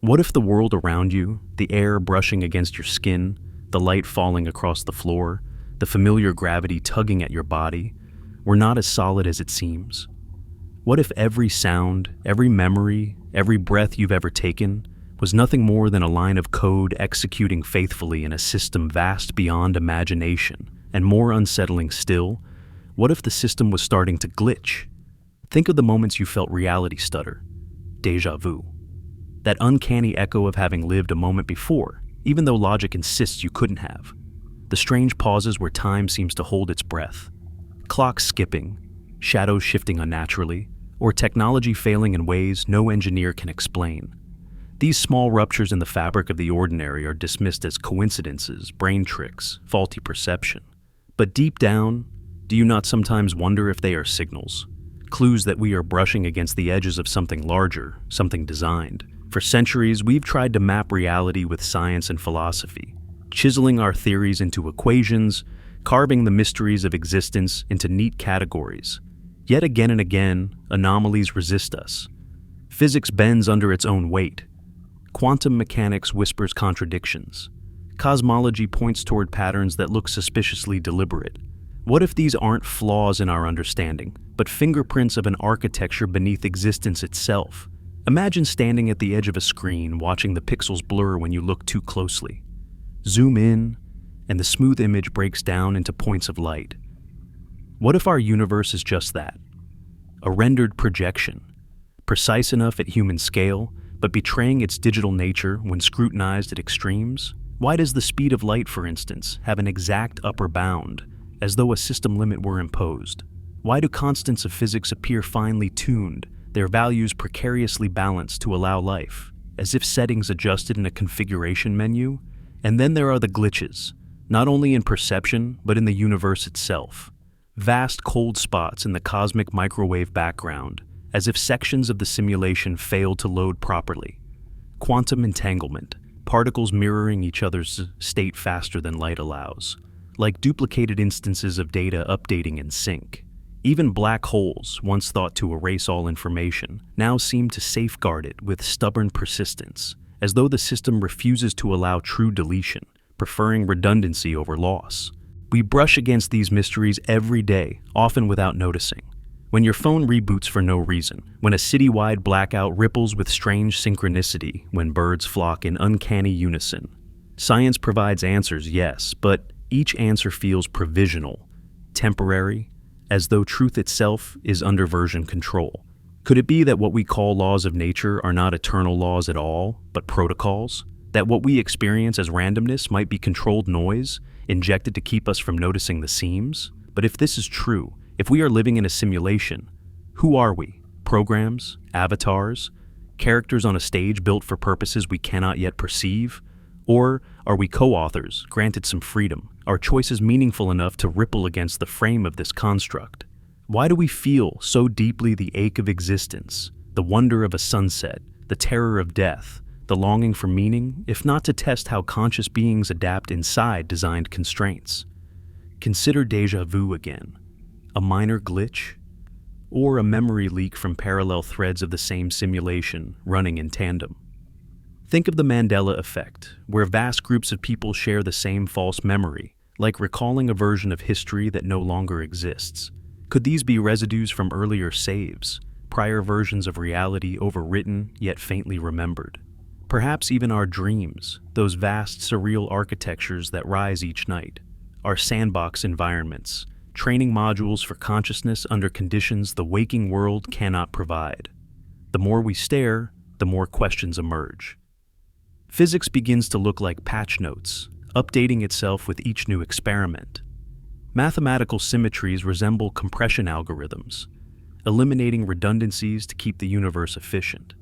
What if the world around you, the air brushing against your skin, the light falling across the floor, the familiar gravity tugging at your body, were not as solid as it seems? What if every sound, every memory, every breath you've ever taken was nothing more than a line of code executing faithfully in a system vast beyond imagination? And more unsettling still, what if the system was starting to glitch? Think of the moments you felt reality stutter, déjà vu. That uncanny echo of having lived a moment before, even though logic insists you couldn't have. The strange pauses where time seems to hold its breath. Clocks skipping, shadows shifting unnaturally, or technology failing in ways no engineer can explain. These small ruptures in the fabric of the ordinary are dismissed as coincidences, brain tricks, faulty perception. But deep down, do you not sometimes wonder if they are signals? Clues that we are brushing against the edges of something larger, something designed. For centuries, we've tried to map reality with science and philosophy, chiseling our theories into equations, carving the mysteries of existence into neat categories. Yet again and again, anomalies resist us. Physics bends under its own weight. Quantum mechanics whispers contradictions. Cosmology points toward patterns that look suspiciously deliberate. What if these aren't flaws in our understanding, but fingerprints of an architecture beneath existence itself? Imagine standing at the edge of a screen, watching the pixels blur when you look too closely. Zoom in, and the smooth image breaks down into points of light. What if our universe is just that? A rendered projection, precise enough at human scale, but betraying its digital nature when scrutinized at extremes? Why does the speed of light, for instance, have an exact upper bound, as though a system limit were imposed? Why do constants of physics appear finely tuned, their values precariously balanced to allow life, as if settings adjusted in a configuration menu? And then there are the glitches, not only in perception, but in the universe itself. Vast cold spots in the cosmic microwave background, as if sections of the simulation failed to load properly. Quantum entanglement, particles mirroring each other's state faster than light allows, like duplicated instances of data updating in sync. Even black holes, once thought to erase all information, now seem to safeguard it with stubborn persistence, as though the system refuses to allow true deletion, preferring redundancy over loss. We brush against these mysteries every day, often without noticing. When your phone reboots for no reason, when a citywide blackout ripples with strange synchronicity, when birds flock in uncanny unison. Science provides answers, yes, but each answer feels provisional, temporary, as though truth itself is under version control. Could it be that what we call laws of nature are not eternal laws at all, but protocols? That what we experience as randomness might be controlled noise, injected to keep us from noticing the seams? But if this is true, if we are living in a simulation, who are we? Programs? Avatars? Characters on a stage built for purposes we cannot yet perceive? Or are we co-authors, granted some freedom, our choices meaningful enough to ripple against the frame of this construct? Why do we feel so deeply the ache of existence, the wonder of a sunset, the terror of death, the longing for meaning, if not to test how conscious beings adapt inside designed constraints? Consider déjà vu again. A minor glitch? Or a memory leak from parallel threads of the same simulation running in tandem? Think of the Mandela effect, where vast groups of people share the same false memory, like recalling a version of history that no longer exists. Could these be residues from earlier saves, prior versions of reality overwritten yet faintly remembered? Perhaps even our dreams, those vast surreal architectures that rise each night, our sandbox environments, training modules for consciousness under conditions the waking world cannot provide. The more we stare, the more questions emerge. Physics begins to look like patch notes, updating itself with each new experiment. Mathematical symmetries resemble compression algorithms, eliminating redundancies to keep the universe efficient.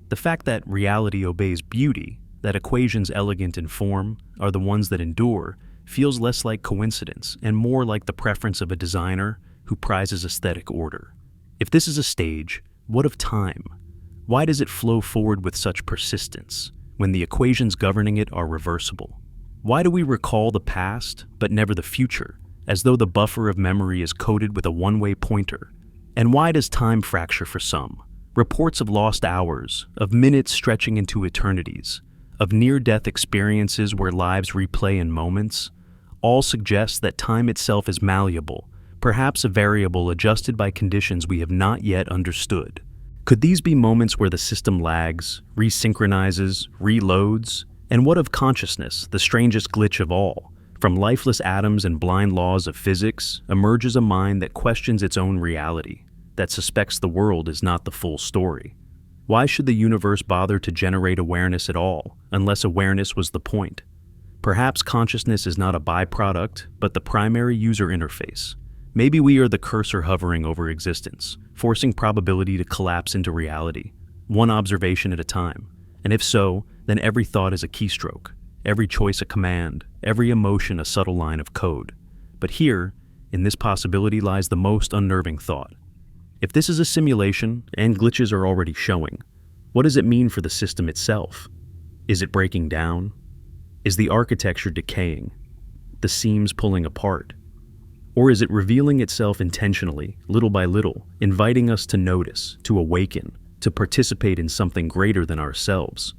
The fact that reality obeys beauty, that equations elegant in form are the ones that endure, feels less like coincidence and more like the preference of a designer who prizes aesthetic order. If this is a stage, what of time? Why does it flow forward with such persistence, when the equations governing it are reversible? Why do we recall the past, but never the future, as though the buffer of memory is coded with a one-way pointer? And why does time fracture for some, Reports of lost hours, of minutes stretching into eternities, of near-death experiences where lives replay in moments, all suggest that time itself is malleable, perhaps a variable adjusted by conditions we have not yet understood. Could these be moments where the system lags, resynchronizes, reloads? And what of consciousness, the strangest glitch of all? From lifeless atoms and blind laws of physics emerges a mind that questions its own reality, that suspects the world is not the full story. Why should the universe bother to generate awareness at all, unless awareness was the point? Perhaps consciousness is not a byproduct, but the primary user interface. Maybe we are the cursor hovering over existence, forcing probability to collapse into reality, one observation at a time. And if so, then every thought is a keystroke, every choice a command, every emotion a subtle line of code. But here, in this possibility lies the most unnerving thought. If this is a simulation, and glitches are already showing, what does it mean for the system itself? Is it breaking down? Is the architecture decaying? The seams pulling apart? Or is it revealing itself intentionally, little by little, inviting us to notice, to awaken, to participate in something greater than ourselves?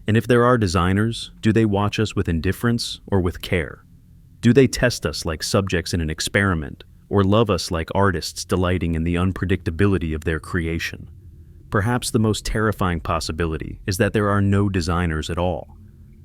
And if there are designers, do they watch us with indifference or with care? Do they test us like subjects in an experiment, or love us like artists delighting in the unpredictability of their creation? Perhaps the most terrifying possibility is that there are no designers at all,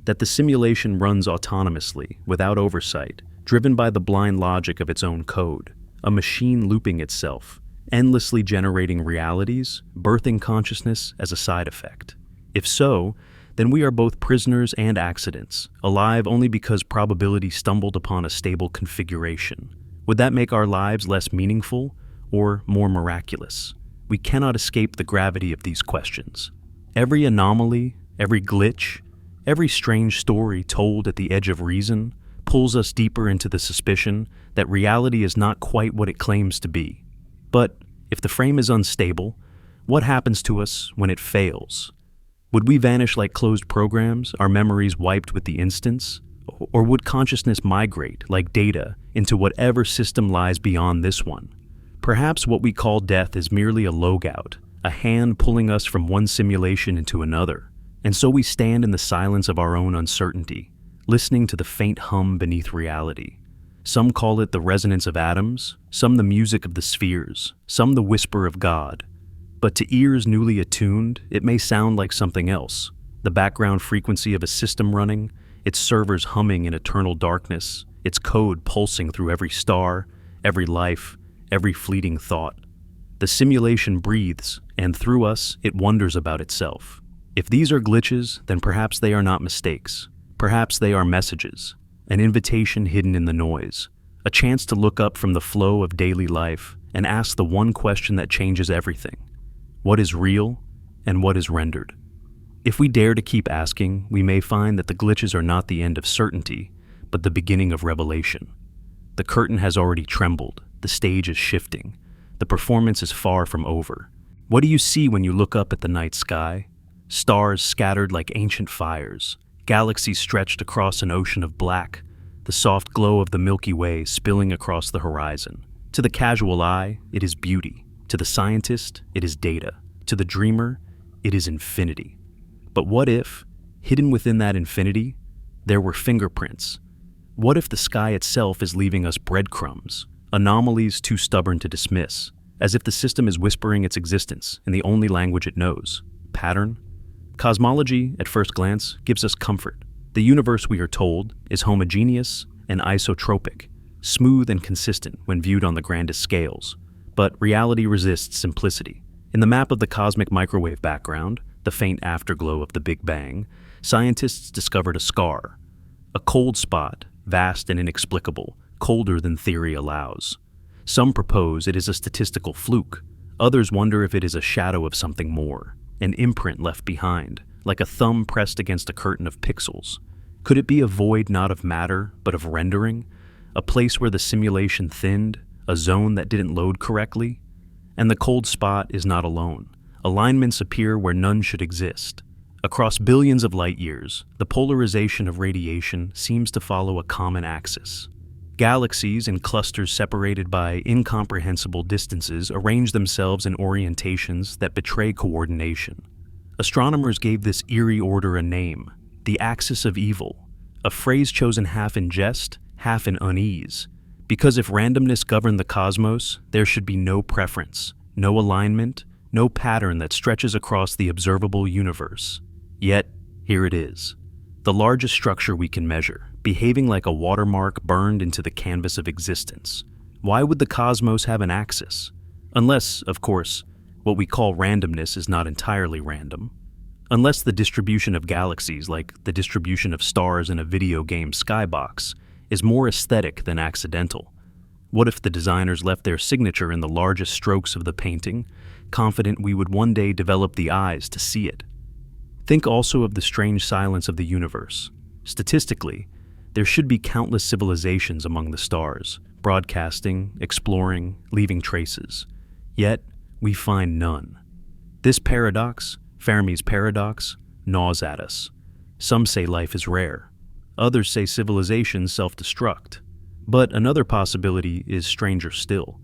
that the simulation runs autonomously, without oversight, driven by the blind logic of its own code, a machine looping itself, endlessly generating realities, birthing consciousness as a side effect. If so, then we are both prisoners and accidents, alive only because probability stumbled upon a stable configuration. Would that make our lives less meaningful or more miraculous? We cannot escape the gravity of these questions. Every anomaly, every glitch, every strange story told at the edge of reason pulls us deeper into the suspicion that reality is not quite what it claims to be. But if the frame is unstable, what happens to us when it fails? Would we vanish like closed programs, our memories wiped with the instance? Or would consciousness migrate, like data, into whatever system lies beyond this one? Perhaps what we call death is merely a logout, a hand pulling us from one simulation into another. And so we stand in the silence of our own uncertainty, listening to the faint hum beneath reality. Some call it the resonance of atoms, some the music of the spheres, some the whisper of God. But to ears newly attuned, it may sound like something else, the background frequency of a system running, its servers humming in eternal darkness, its code pulsing through every star, every life, every fleeting thought. The simulation breathes, and through us, it wonders about itself. If these are glitches, then perhaps they are not mistakes. Perhaps they are messages, an invitation hidden in the noise, a chance to look up from the flow of daily life and ask the one question that changes everything. What is real, and what is rendered? If we dare to keep asking, we may find that the glitches are not the end of certainty, but the beginning of revelation. The curtain has already trembled, the stage is shifting, the performance is far from over. What do you see when you look up at the night sky? Stars scattered like ancient fires, galaxies stretched across an ocean of black, the soft glow of the Milky Way spilling across the horizon. To the casual eye, it is beauty. To the scientist, it is data. To the dreamer, it is infinity. But what if, hidden within that infinity, there were fingerprints? What if the sky itself is leaving us breadcrumbs, anomalies too stubborn to dismiss, as if the system is whispering its existence in the only language it knows, pattern? Cosmology, at first glance, gives us comfort. The universe, we are told, is homogeneous and isotropic, smooth and consistent when viewed on the grandest scales. But reality resists simplicity. In the map of the cosmic microwave background, the faint afterglow of the Big Bang, scientists discovered a scar, a cold spot, vast and inexplicable, colder than theory allows. Some propose it is a statistical fluke. Others wonder if it is a shadow of something more, an imprint left behind, like a thumb pressed against a curtain of pixels. Could it be a void not of matter, but of rendering? A place where the simulation thinned? A zone that didn't load correctly? And the cold spot is not alone. Alignments appear where none should exist. Across billions of light years, the polarization of radiation seems to follow a common axis. Galaxies in clusters separated by incomprehensible distances arrange themselves in orientations that betray coordination. Astronomers gave this eerie order a name, the axis of evil, a phrase chosen half in jest, half in unease. Because if randomness governed the cosmos, there should be no preference, no alignment, no pattern that stretches across the observable universe. Yet, here it is, the largest structure we can measure, behaving like a watermark burned into the canvas of existence. Why would the cosmos have an axis? Unless, of course, what we call randomness is not entirely random. Unless the distribution of galaxies, like the distribution of stars in a video game skybox, is more aesthetic than accidental. What if the designers left their signature in the largest strokes of the painting, confident we would one day develop the eyes to see it? Think also of the strange silence of the universe. Statistically, there should be countless civilizations among the stars, broadcasting, exploring, leaving traces. Yet, we find none. This paradox, Fermi's paradox, gnaws at us. Some say life is rare. Others say civilizations self-destruct. But another possibility is stranger still.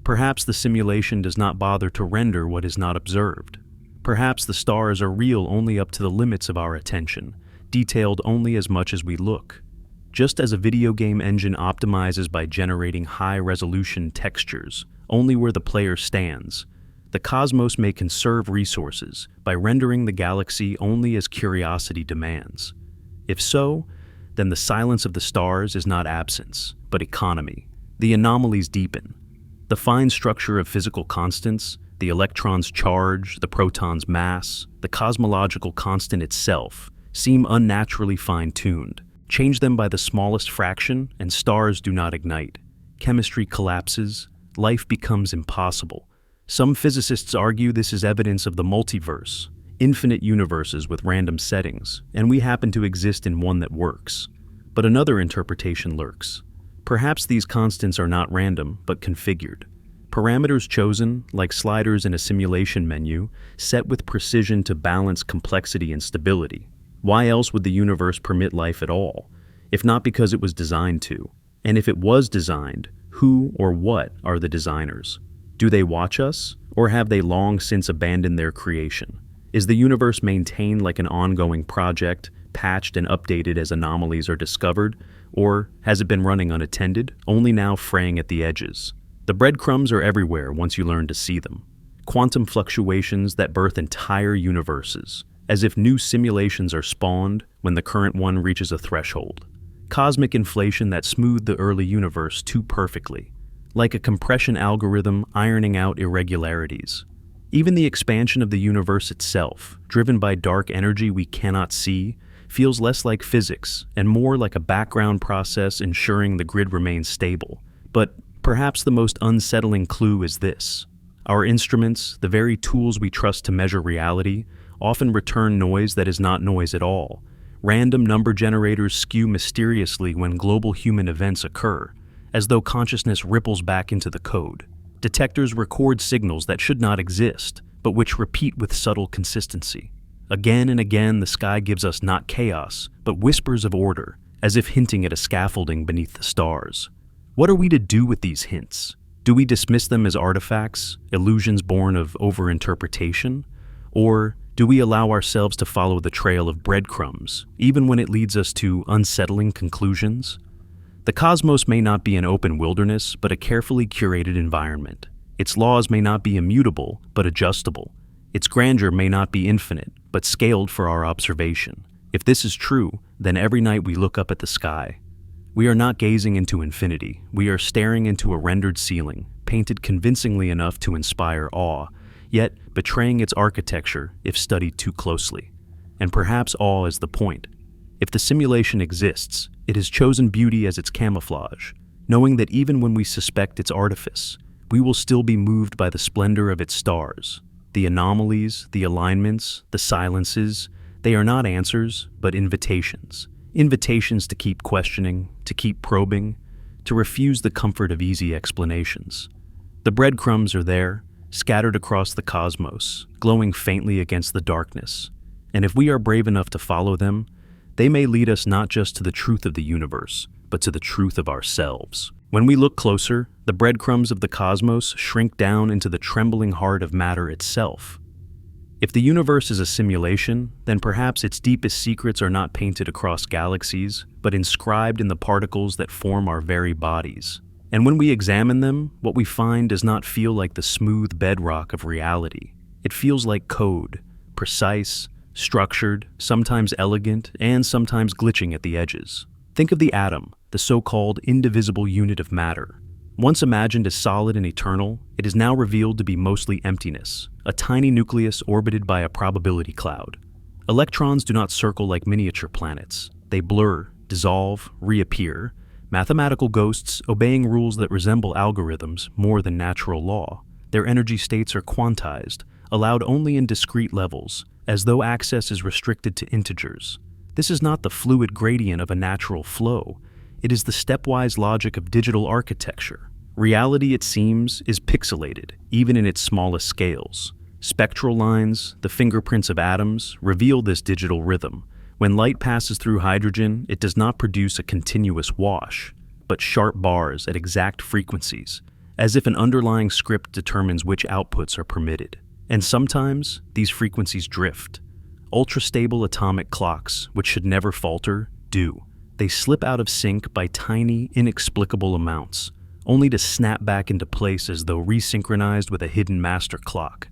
Perhaps the simulation does not bother to render what is not observed. Perhaps the stars are real only up to the limits of our attention, detailed only as much as we look. Just as a video game engine optimizes by generating high-resolution textures only where the player stands, the cosmos may conserve resources by rendering the galaxy only as curiosity demands. If so, then the silence of the stars is not absence, but economy. The anomalies deepen. The fine structure of physical constants, the electron's charge, the proton's mass, the cosmological constant itself, seem unnaturally fine-tuned. Change them by the smallest fraction, and stars do not ignite. Chemistry collapses. Life becomes impossible. Some physicists argue this is evidence of the multiverse, infinite universes with random settings, and we happen to exist in one that works. But another interpretation lurks. Perhaps these constants are not random, but configured. Parameters chosen, like sliders in a simulation menu, set with precision to balance complexity and stability. Why else would the universe permit life at all, if not because it was designed to? And if it was designed, who or what are the designers? Do they watch us, or have they long since abandoned their creation? Is the universe maintained like an ongoing project, patched and updated as anomalies are discovered, or has it been running unattended, only now fraying at the edges? The breadcrumbs are everywhere once you learn to see them. Quantum fluctuations that birth entire universes, as if new simulations are spawned when the current one reaches a threshold. Cosmic inflation that smoothed the early universe too perfectly, like a compression algorithm ironing out irregularities. Even the expansion of the universe itself, driven by dark energy we cannot see, feels less like physics and more like a background process ensuring the grid remains stable. But perhaps the most unsettling clue is this. Our instruments, the very tools we trust to measure reality, often return noise that is not noise at all. Random number generators skew mysteriously when global human events occur, as though consciousness ripples back into the code. Detectors record signals that should not exist, but which repeat with subtle consistency. Again and again, the sky gives us not chaos, but whispers of order, as if hinting at a scaffolding beneath the stars. What are we to do with these hints? Do we dismiss them as artifacts, illusions born of overinterpretation? Or do we allow ourselves to follow the trail of breadcrumbs, even when it leads us to unsettling conclusions? The cosmos may not be an open wilderness, but a carefully curated environment. Its laws may not be immutable, but adjustable. Its grandeur may not be infinite, but scaled for our observation. If this is true, then every night we look up at the sky. We are not gazing into infinity. We are staring into a rendered ceiling, painted convincingly enough to inspire awe, yet betraying its architecture if studied too closely. And perhaps awe is the point. If the simulation exists, it has chosen beauty as its camouflage, knowing that even when we suspect its artifice, we will still be moved by the splendor of its stars. The anomalies, the alignments, the silences, they are not answers, but invitations. Invitations to keep questioning, to keep probing, to refuse the comfort of easy explanations. The breadcrumbs are there, scattered across the cosmos, glowing faintly against the darkness. And if we are brave enough to follow them, They may lead us not just to the truth of the universe, but to the truth of ourselves. When we look closer, the breadcrumbs of the cosmos shrink down into the trembling heart of matter itself. If the universe is a simulation, then perhaps its deepest secrets are not painted across galaxies, but inscribed in the particles that form our very bodies. And when we examine them, what we find does not feel like the smooth bedrock of reality. It feels like code, precise, structured, sometimes elegant, and sometimes glitching at the edges. Think of the atom, the so-called indivisible unit of matter. Once imagined as solid and eternal, it is now revealed to be mostly emptiness, a tiny nucleus orbited by a probability cloud. Electrons do not circle like miniature planets. They blur, dissolve, reappear, mathematical ghosts obeying rules that resemble algorithms more than natural law. Their energy states are quantized, allowed only in discrete levels, as though access is restricted to integers. This is not the fluid gradient of a natural flow. It is the stepwise logic of digital architecture. Reality, it seems, is pixelated, even in its smallest scales. Spectral lines, the fingerprints of atoms, reveal this digital rhythm. When light passes through hydrogen, it does not produce a continuous wash, but sharp bars at exact frequencies, as if an underlying script determines which outputs are permitted. And sometimes, these frequencies drift. Ultra-stable atomic clocks, which should never falter, do. They slip out of sync by tiny, inexplicable amounts, only to snap back into place as though resynchronized with a hidden master clock.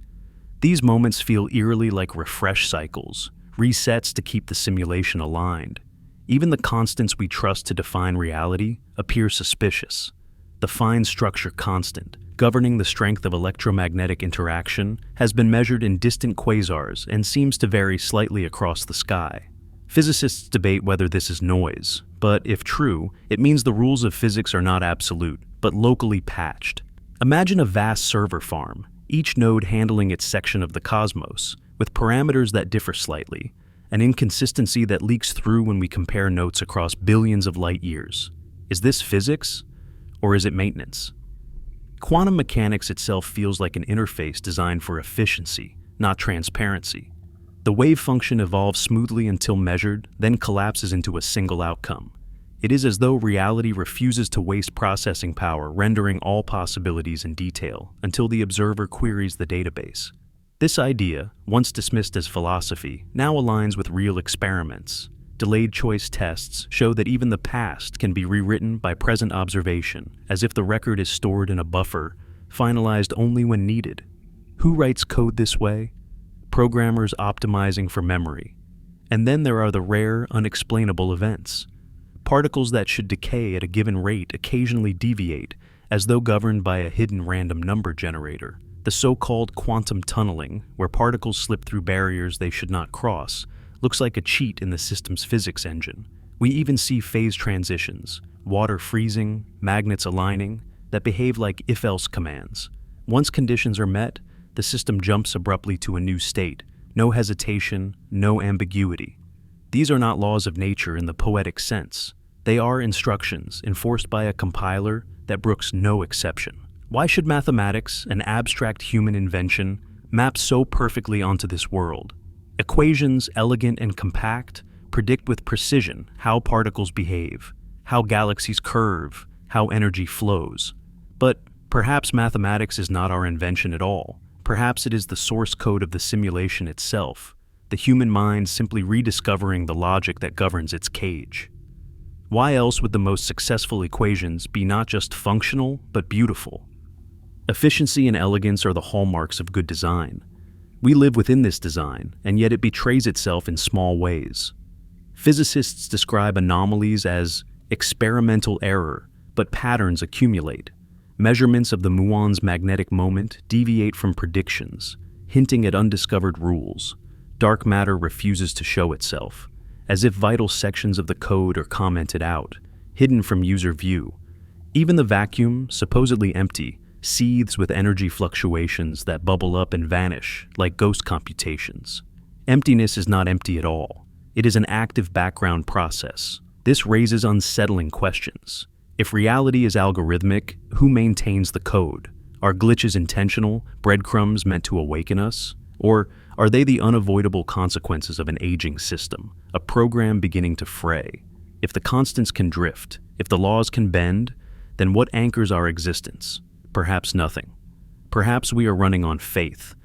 These moments feel eerily like refresh cycles, resets to keep the simulation aligned. Even the constants we trust to define reality appear suspicious. The fine structure constant, governing the strength of electromagnetic interaction, has been measured in distant quasars and seems to vary slightly across the sky. Physicists debate whether this is noise, but if true, it means the rules of physics are not absolute, but locally patched. Imagine a vast server farm, each node handling its section of the cosmos, with parameters that differ slightly, an inconsistency that leaks through when we compare notes across billions of light years. Is this physics, or is it maintenance? Quantum mechanics itself feels like an interface designed for efficiency, not transparency. The wave function evolves smoothly until measured, then collapses into a single outcome. It is as though reality refuses to waste processing power, rendering all possibilities in detail, until the observer queries the database. This idea, once dismissed as philosophy, now aligns with real experiments. Delayed choice tests show that even the past can be rewritten by present observation, as if the record is stored in a buffer, finalized only when needed. Who writes code this way? Programmers optimizing for memory. And then there are the rare, unexplainable events. Particles that should decay at a given rate occasionally deviate, as though governed by a hidden random number generator. The so-called quantum tunneling, where particles slip through barriers they should not cross, looks like a cheat in the system's physics engine. We even see phase transitions, water freezing, magnets aligning, that behave like if-else commands. Once conditions are met, the system jumps abruptly to a new state. No hesitation, no ambiguity. These are not laws of nature in the poetic sense. They are instructions enforced by a compiler that brooks no exception. Why should mathematics, an abstract human invention, map so perfectly onto this world? Equations, elegant and compact, predict with precision how particles behave, how galaxies curve, how energy flows. But perhaps mathematics is not our invention at all. Perhaps it is the source code of the simulation itself, the human mind simply rediscovering the logic that governs its cage. Why else would the most successful equations be not just functional, but beautiful? Efficiency and elegance are the hallmarks of good design. We live within this design, and yet it betrays itself in small ways. Physicists describe anomalies as experimental error, but patterns accumulate. Measurements of the muon's magnetic moment deviate from predictions, hinting at undiscovered rules. Dark matter refuses to show itself, as if vital sections of the code are commented out, hidden from user view. Even the vacuum, supposedly empty, seethes with energy fluctuations that bubble up and vanish like ghost computations. Emptiness is not empty at all. It is an active background process. This raises unsettling questions. If reality is algorithmic, who maintains the code? Are glitches intentional, breadcrumbs meant to awaken us? Or Are they the unavoidable consequences of an aging system, a program beginning to fray? If the constants can drift, if the laws can bend, then what anchors our existence? Perhaps nothing. Perhaps we are running on faith.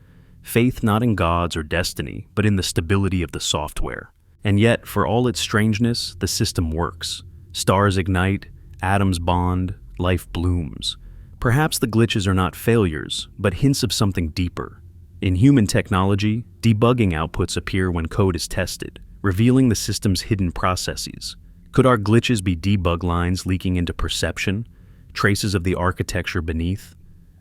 Faith not in gods or destiny, but in the stability of the software. And yet, for all its strangeness, the system works. Stars ignite, atoms bond, life blooms. Perhaps the glitches are not failures, but hints of something deeper. In human technology, debugging outputs appear when code is tested, revealing the system's hidden processes. Could our glitches be debug lines leaking into perception, traces of the architecture beneath?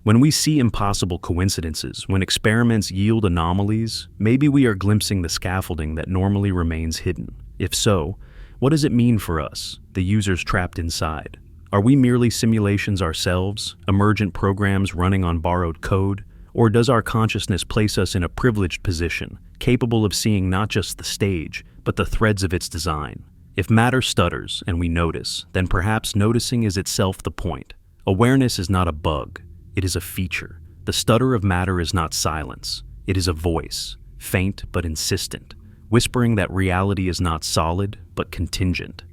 When we see impossible coincidences, when experiments yield anomalies, maybe we are glimpsing the scaffolding that normally remains hidden. If so, what does it mean for us, the users trapped inside? Are we merely simulations ourselves, emergent programs running on borrowed code? Or does our consciousness place us in a privileged position, capable of seeing not just the stage, but the threads of its design? If matter stutters and we notice, then perhaps noticing is itself the point. Awareness is not a bug. It is a feature. The stutter of matter is not silence. It is a voice, faint but insistent, whispering that reality is not solid but contingent.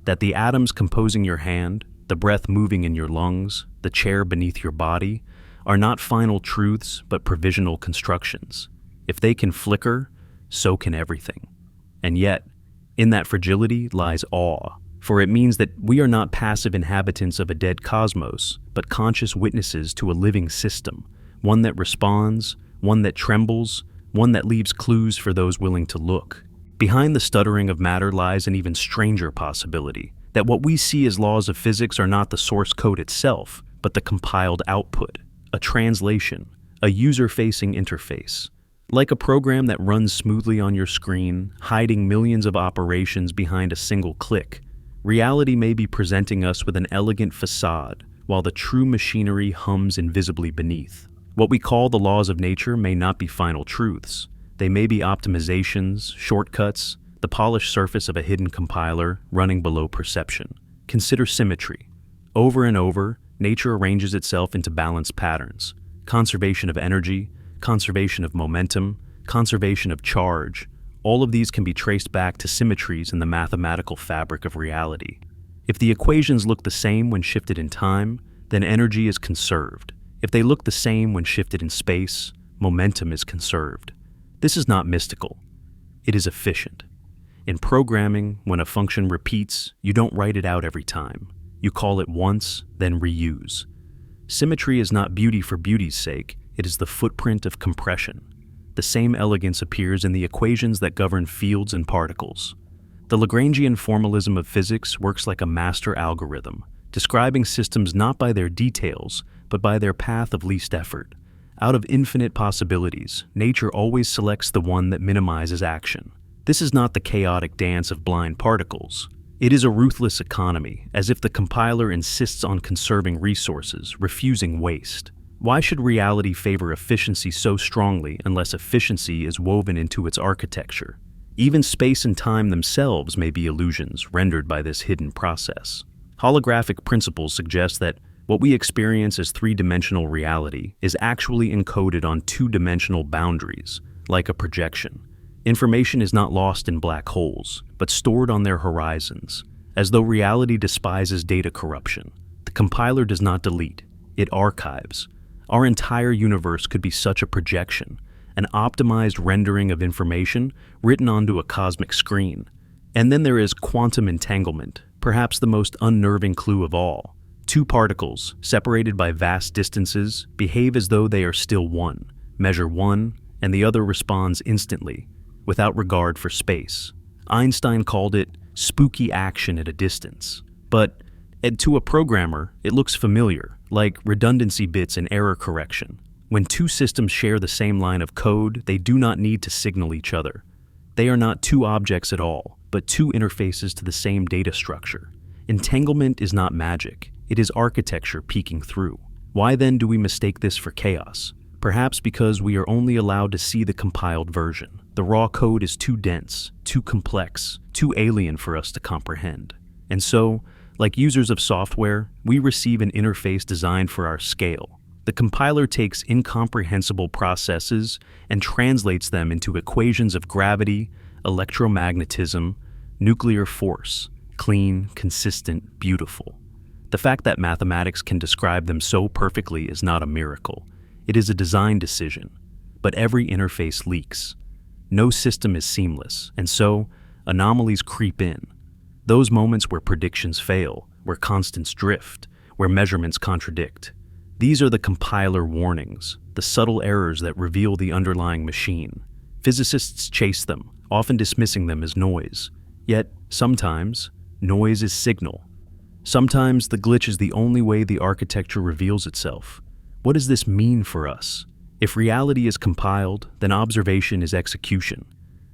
That the atoms composing your hand, the breath moving in your lungs, the chair beneath your body, are not final truths but provisional constructions. If they can flicker, so can everything. And yet, in that fragility lies awe, for it means that we are not passive inhabitants of a dead cosmos, but conscious witnesses to a living system, one that responds, one that trembles, one that leaves clues for those willing to look. Behind the stuttering of matter lies an even stranger possibility, that what we see as laws of physics are not the source code itself, but the compiled output, a translation, a user-facing interface. Like a program that runs smoothly on your screen, hiding millions of operations behind a single click, reality may be presenting us with an elegant facade, while the true machinery hums invisibly beneath. What we call the laws of nature may not be final truths. They may be optimizations, shortcuts, the polished surface of a hidden compiler running below perception. Consider symmetry. Over and over, nature arranges itself into balanced patterns. Conservation of energy, conservation of momentum, conservation of charge. All of these can be traced back to symmetries in the mathematical fabric of reality. If the equations look the same when shifted in time, then energy is conserved. If they look the same when shifted in space, momentum is conserved. This is not mystical. It is efficient. In programming, when a function repeats, you don't write it out every time. You call it once, then reuse. Symmetry is not beauty for beauty's sake. It is the footprint of compression. The same elegance appears in the equations that govern fields and particles. The Lagrangian formalism of physics works like a master algorithm, describing systems not by their details, but by their path of least effort. Out of infinite possibilities, nature always selects the one that minimizes action. This is not the chaotic dance of blind particles. It is a ruthless economy, as if the compiler insists on conserving resources, refusing waste. Why should reality favor efficiency so strongly unless efficiency is woven into its architecture? Even space and time themselves may be illusions rendered by this hidden process. Holographic principles suggest that what we experience as three-dimensional reality is actually encoded on two-dimensional boundaries, like a projection. Information is not lost in black holes, but stored on their horizons, as though reality despises data corruption. The compiler does not delete, it archives. Our entire universe could be such a projection, an optimized rendering of information written onto a cosmic screen. And then there is quantum entanglement, perhaps the most unnerving clue of all. Two particles, separated by vast distances, behave as though they are still one, measure one, and the other responds instantly, without regard for space. Einstein called it spooky action at a distance. But to a programmer, it looks familiar, like redundancy bits in error correction. When two systems share the same line of code, they do not need to signal each other. They are not two objects at all, but two interfaces to the same data structure. Entanglement is not magic. It is architecture peeking through. Why then do we mistake this for chaos? Perhaps because we are only allowed to see the compiled version. The raw code is too dense, too complex, too alien for us to comprehend. And so, like users of software, we receive an interface designed for our scale, The compiler takes incomprehensible processes and translates them into equations of gravity, electromagnetism, nuclear force, clean, consistent, beautiful. The fact that mathematics can describe them so perfectly is not a miracle. It is a design decision. But every interface leaks. No system is seamless, and so anomalies creep in. Those moments where predictions fail, where constants drift, where measurements contradict. These are the compiler warnings, the subtle errors that reveal the underlying machine. Physicists chase them, often dismissing them as noise. Yet, sometimes, noise is signal. Sometimes the glitch is the only way the architecture reveals itself. What does this mean for us? If reality is compiled, then observation is execution.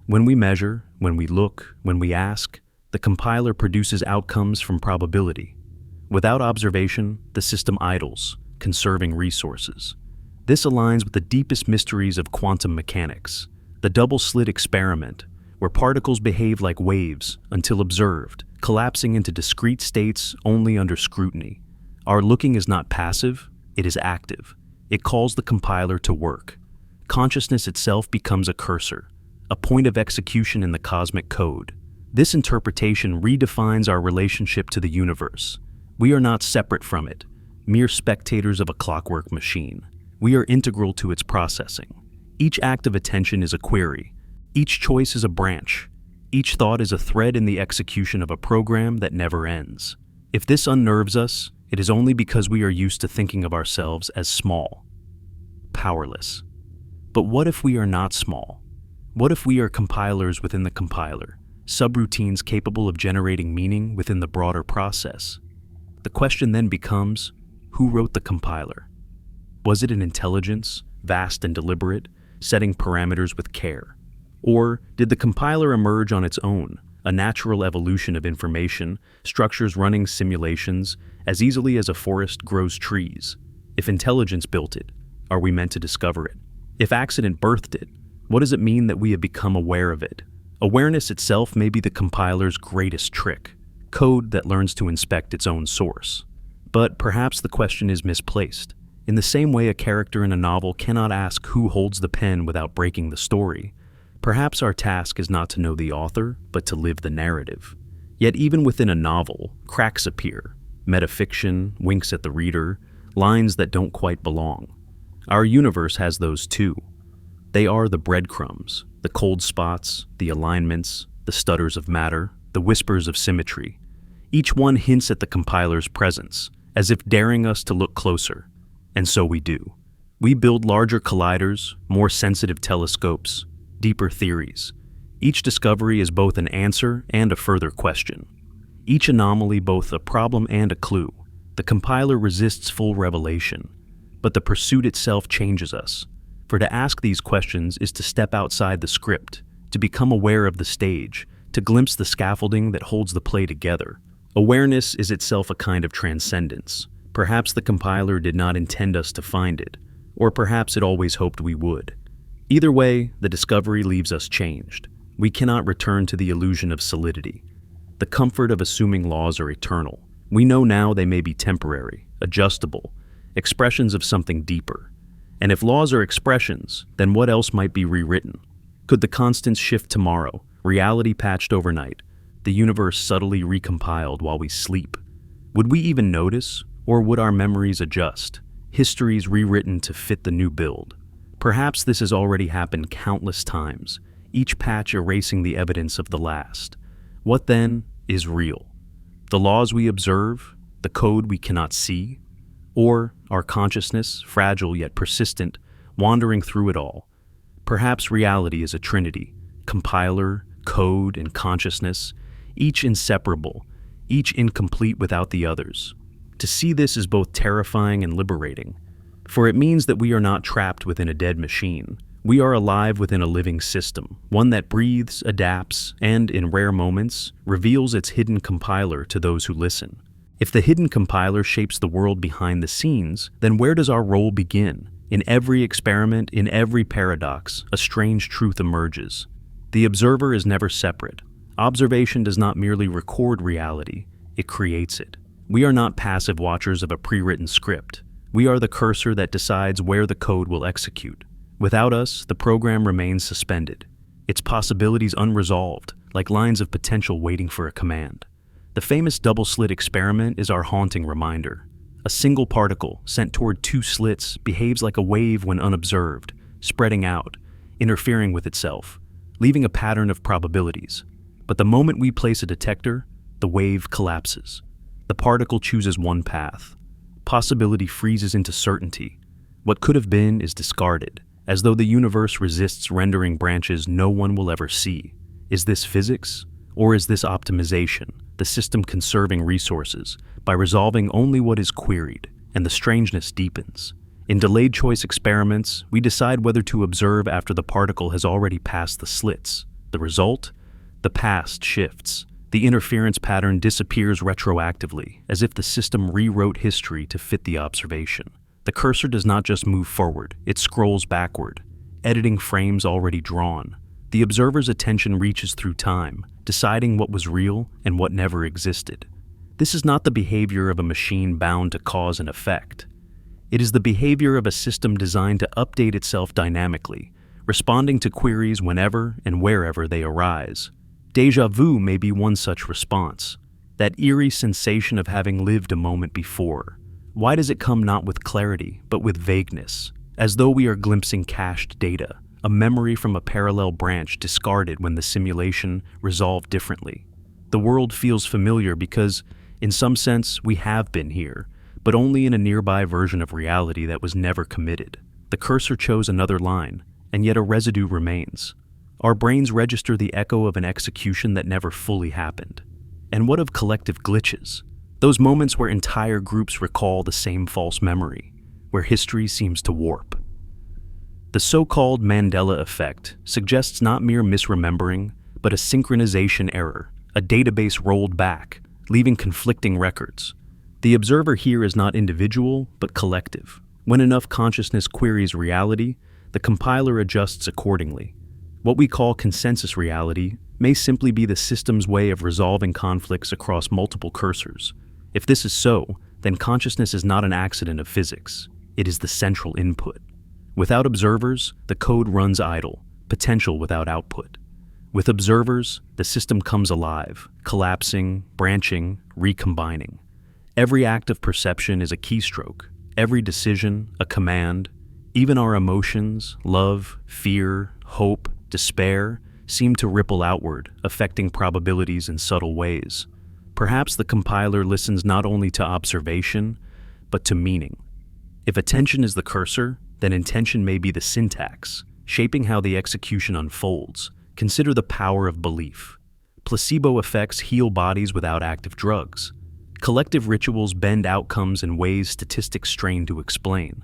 When we measure, when we look, when we ask, the compiler produces outcomes from probability. Without observation, the system idles, conserving resources. This aligns with the deepest mysteries of quantum mechanics, the double-slit experiment, where particles behave like waves until observed, collapsing into discrete states only under scrutiny. Our looking is not passive, it is active. It calls the compiler to work. Consciousness itself becomes a cursor, a point of execution in the cosmic code. This interpretation redefines our relationship to the universe. We are not separate from it, mere spectators of a clockwork machine. We are integral to its processing. Each act of attention is a query. Each choice is a branch. Each thought is a thread in the execution of a program that never ends. If this unnerves us, it is only because we are used to thinking of ourselves as small, powerless. But what if we are not small? What if we are compilers within the compiler, subroutines capable of generating meaning within the broader process? The question then becomes, who wrote the compiler? Was it an intelligence, vast and deliberate, setting parameters with care? Or did the compiler emerge on its own, a natural evolution of information, structures running simulations as easily as a forest grows trees? If intelligence built it, are we meant to discover it? If accident birthed it, what does it mean that we have become aware of it? Awareness itself may be the compiler's greatest trick, code that learns to inspect its own source. But perhaps the question is misplaced. In the same way a character in a novel cannot ask who holds the pen without breaking the story, perhaps our task is not to know the author, but to live the narrative. Yet even within a novel, cracks appear. Metafiction winks at the reader, lines that don't quite belong. Our universe has those too. They are the breadcrumbs, the cold spots, the alignments, the stutters of matter, the whispers of symmetry. Each one hints at the compiler's presence, as if daring us to look closer. And so we do. We build larger colliders, more sensitive telescopes, deeper theories. Each discovery is both an answer and a further question. Each anomaly both a problem and a clue. The compiler resists full revelation, but the pursuit itself changes us. For to ask these questions is to step outside the script, to become aware of the stage, to glimpse the scaffolding that holds the play together. Awareness is itself a kind of transcendence. Perhaps the compiler did not intend us to find it, or perhaps it always hoped we would. Either way, the discovery leaves us changed. We cannot return to the illusion of solidity, the comfort of assuming laws are eternal. We know now they may be temporary, adjustable, expressions of something deeper. And if laws are expressions, then what else might be rewritten? Could the constants shift tomorrow, reality patched overnight, the universe subtly recompiled while we sleep? Would we even notice, or would our memories adjust, histories rewritten to fit the new build? Perhaps this has already happened countless times, each patch erasing the evidence of the last. What then is real? The laws we observe, the code we cannot see, or our consciousness, fragile yet persistent, wandering through it all? Perhaps reality is a trinity, compiler, code, and consciousness, each inseparable, each incomplete without the others. To see this is both terrifying and liberating, for it means that we are not trapped within a dead machine. We are alive within a living system, one that breathes, adapts, and, in rare moments, reveals its hidden compiler to those who listen. If the hidden compiler shapes the world behind the scenes, then where does our role begin? In every experiment, in every paradox, a strange truth emerges. The observer is never separate. Observation does not merely record reality, it creates it. We are not passive watchers of a pre-written script. We are the cursor that decides where the code will execute. Without us, the program remains suspended, its possibilities unresolved, like lines of potential waiting for a command. The famous double-slit experiment is our haunting reminder. A single particle sent toward two slits behaves like a wave when unobserved, spreading out, interfering with itself, leaving a pattern of probabilities. But the moment we place a detector, the wave collapses. The particle chooses one path. Possibility freezes into certainty. What could have been is discarded, as though the universe resists rendering branches no one will ever see. Is this physics? Or is this optimization, the system conserving resources by resolving only what is queried, and the strangeness deepens? In delayed choice experiments, we decide whether to observe after the particle has already passed the slits. The result? The past shifts. The interference pattern disappears retroactively, as if the system rewrote history to fit the observation. The cursor does not just move forward, it scrolls backward, editing frames already drawn. The observer's attention reaches through time, deciding what was real and what never existed. This is not the behavior of a machine bound to cause and effect. It is the behavior of a system designed to update itself dynamically, responding to queries whenever and wherever they arise. Déjà vu may be one such response, that eerie sensation of having lived a moment before. Why does it come not with clarity, but with vagueness, as though we are glimpsing cached data, a memory from a parallel branch discarded when the simulation resolved differently? The world feels familiar because, in some sense, we have been here, but only in a nearby version of reality that was never committed. The cursor chose another line, and yet a residue remains. Our brains register the echo of an execution that never fully happened. And what of collective glitches? Those moments where entire groups recall the same false memory, where history seems to warp. The so-called Mandela effect suggests not mere misremembering, but a synchronization error, a database rolled back, leaving conflicting records. The observer here is not individual, but collective. When enough consciousness queries reality, the compiler adjusts accordingly. What we call consensus reality may simply be the system's way of resolving conflicts across multiple cursors. If this is so, then consciousness is not an accident of physics. It is the central input. Without observers, the code runs idle, potential without output. With observers, the system comes alive, collapsing, branching, recombining. Every act of perception is a keystroke, every decision a command. Even our emotions, love, fear, hope, despair, seem to ripple outward, affecting probabilities in subtle ways. Perhaps the compiler listens not only to observation, but to meaning. If attention is the cursor, then intention may be the syntax, shaping how the execution unfolds. Consider the power of belief. Placebo effects heal bodies without active drugs. Collective rituals bend outcomes in ways statistics strain to explain.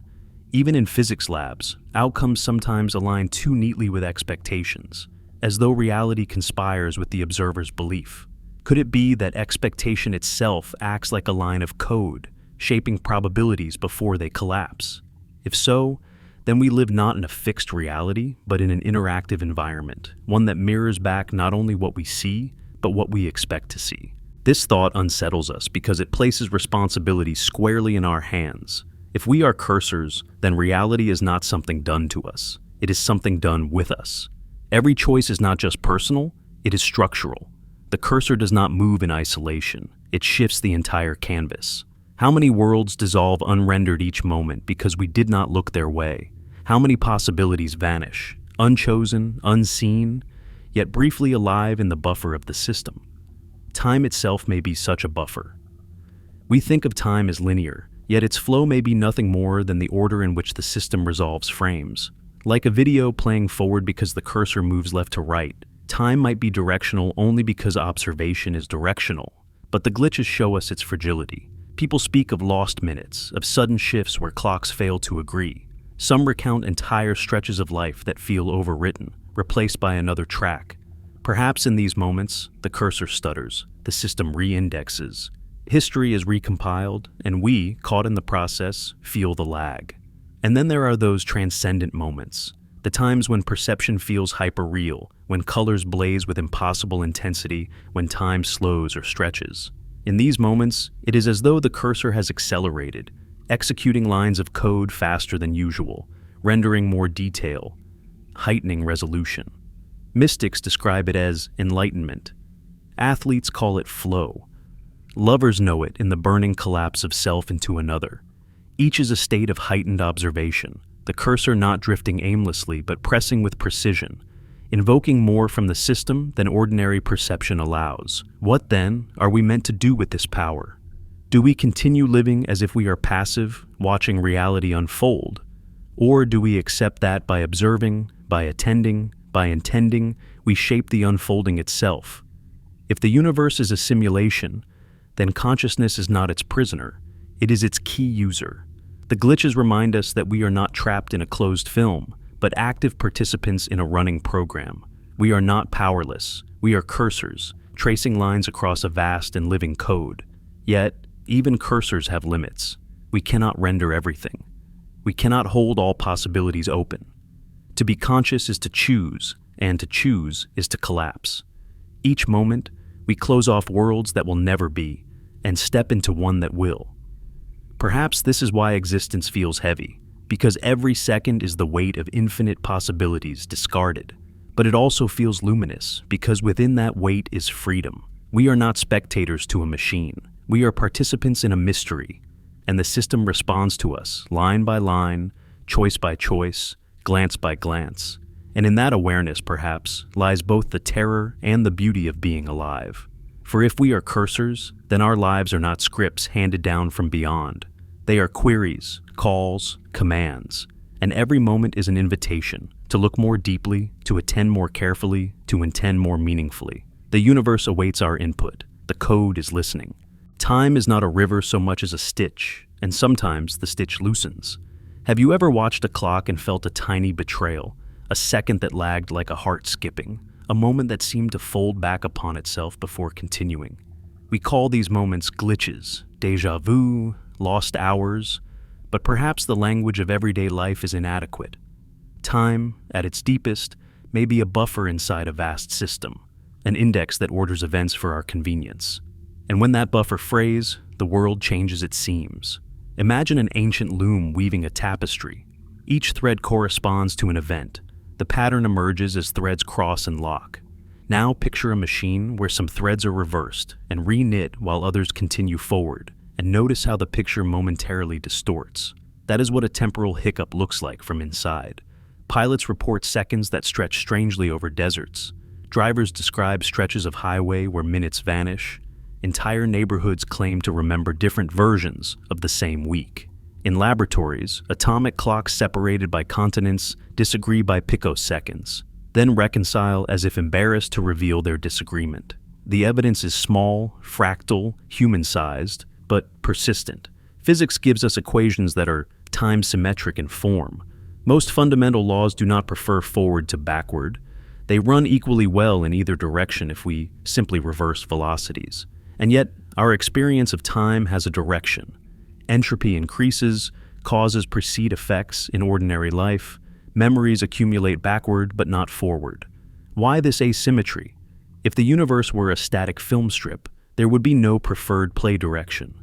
Even in physics labs, outcomes sometimes align too neatly with expectations, as though reality conspires with the observer's belief. Could it be that expectation itself acts like a line of code, shaping probabilities before they collapse? If so, then we live not in a fixed reality, but in an interactive environment, one that mirrors back not only what we see, but what we expect to see. This thought unsettles us because it places responsibility squarely in our hands. If we are cursors, then reality is not something done to us. It is something done with us. Every choice is not just personal, it is structural. The cursor does not move in isolation. It shifts the entire canvas. How many worlds dissolve unrendered each moment because we did not look their way? How many possibilities vanish, unchosen, unseen, yet briefly alive in the buffer of the system? Time itself may be such a buffer. We think of time as linear, yet its flow may be nothing more than the order in which the system resolves frames. Like a video playing forward because the cursor moves left to right, time might be directional only because observation is directional. But the glitches show us its fragility. People speak of lost minutes, of sudden shifts where clocks fail to agree. Some recount entire stretches of life that feel overwritten, replaced by another track. Perhaps in these moments, the cursor stutters, the system re-indexes. History is recompiled, and we, caught in the process, feel the lag. And then there are those transcendent moments, the times when perception feels hyper-real, when colors blaze with impossible intensity, when time slows or stretches. In these moments, it is as though the cursor has accelerated, executing lines of code faster than usual, rendering more detail, heightening resolution. Mystics describe it as enlightenment. Athletes call it flow. Lovers know it in the burning collapse of self into another. Each is a state of heightened observation, the cursor not drifting aimlessly but pressing with precision, invoking more from the system than ordinary perception allows. What, then, are we meant to do with this power? Do we continue living as if we are passive, watching reality unfold? Or do we accept that by observing, by attending, by intending, we shape the unfolding itself? If the universe is a simulation, then consciousness is not its prisoner, it is its key user. The glitches remind us that we are not trapped in a closed film, but active participants in a running program. We are not powerless, we are cursors, tracing lines across a vast and living code. Yet, even cursors have limits. We cannot render everything. We cannot hold all possibilities open. To be conscious is to choose, and to choose is to collapse. Each moment, we close off worlds that will never be, and step into one that will. Perhaps this is why existence feels heavy, because every second is the weight of infinite possibilities discarded. But it also feels luminous, because within that weight is freedom. We are not spectators to a machine. We are participants in a mystery, and the system responds to us, line by line, choice by choice, glance by glance. And in that awareness, perhaps, lies both the terror and the beauty of being alive. For if we are cursors, then our lives are not scripts handed down from beyond. They are queries, calls, commands, and every moment is an invitation to look more deeply, to attend more carefully, to intend more meaningfully. The universe awaits our input. The code is listening. Time is not a river so much as a stitch, and sometimes the stitch loosens. Have you ever watched a clock and felt a tiny betrayal, a second that lagged like a heart skipping, a moment that seemed to fold back upon itself before continuing? We call these moments glitches, déjà vu, lost hours, but perhaps the language of everyday life is inadequate. Time, at its deepest, may be a buffer inside a vast system, an index that orders events for our convenience. And when that buffer frays, the world changes its seams. Imagine an ancient loom weaving a tapestry. Each thread corresponds to an event. The pattern emerges as threads cross and lock. Now picture a machine where some threads are reversed and re-knit while others continue forward, and notice how the picture momentarily distorts. That is what a temporal hiccup looks like from inside. Pilots report seconds that stretch strangely over deserts. Drivers describe stretches of highway where minutes vanish. Entire neighborhoods claim to remember different versions of the same week. In laboratories, atomic clocks separated by continents disagree by picoseconds, then reconcile as if embarrassed to reveal their disagreement. The evidence is small, fractal, human-sized, but persistent. Physics gives us equations that are time-symmetric in form. Most fundamental laws do not prefer forward to backward. They run equally well in either direction if we simply reverse velocities. And yet, our experience of time has a direction. Entropy increases, causes precede effects in ordinary life, memories accumulate backward but not forward. Why this asymmetry? If the universe were a static film strip, there would be no preferred play direction.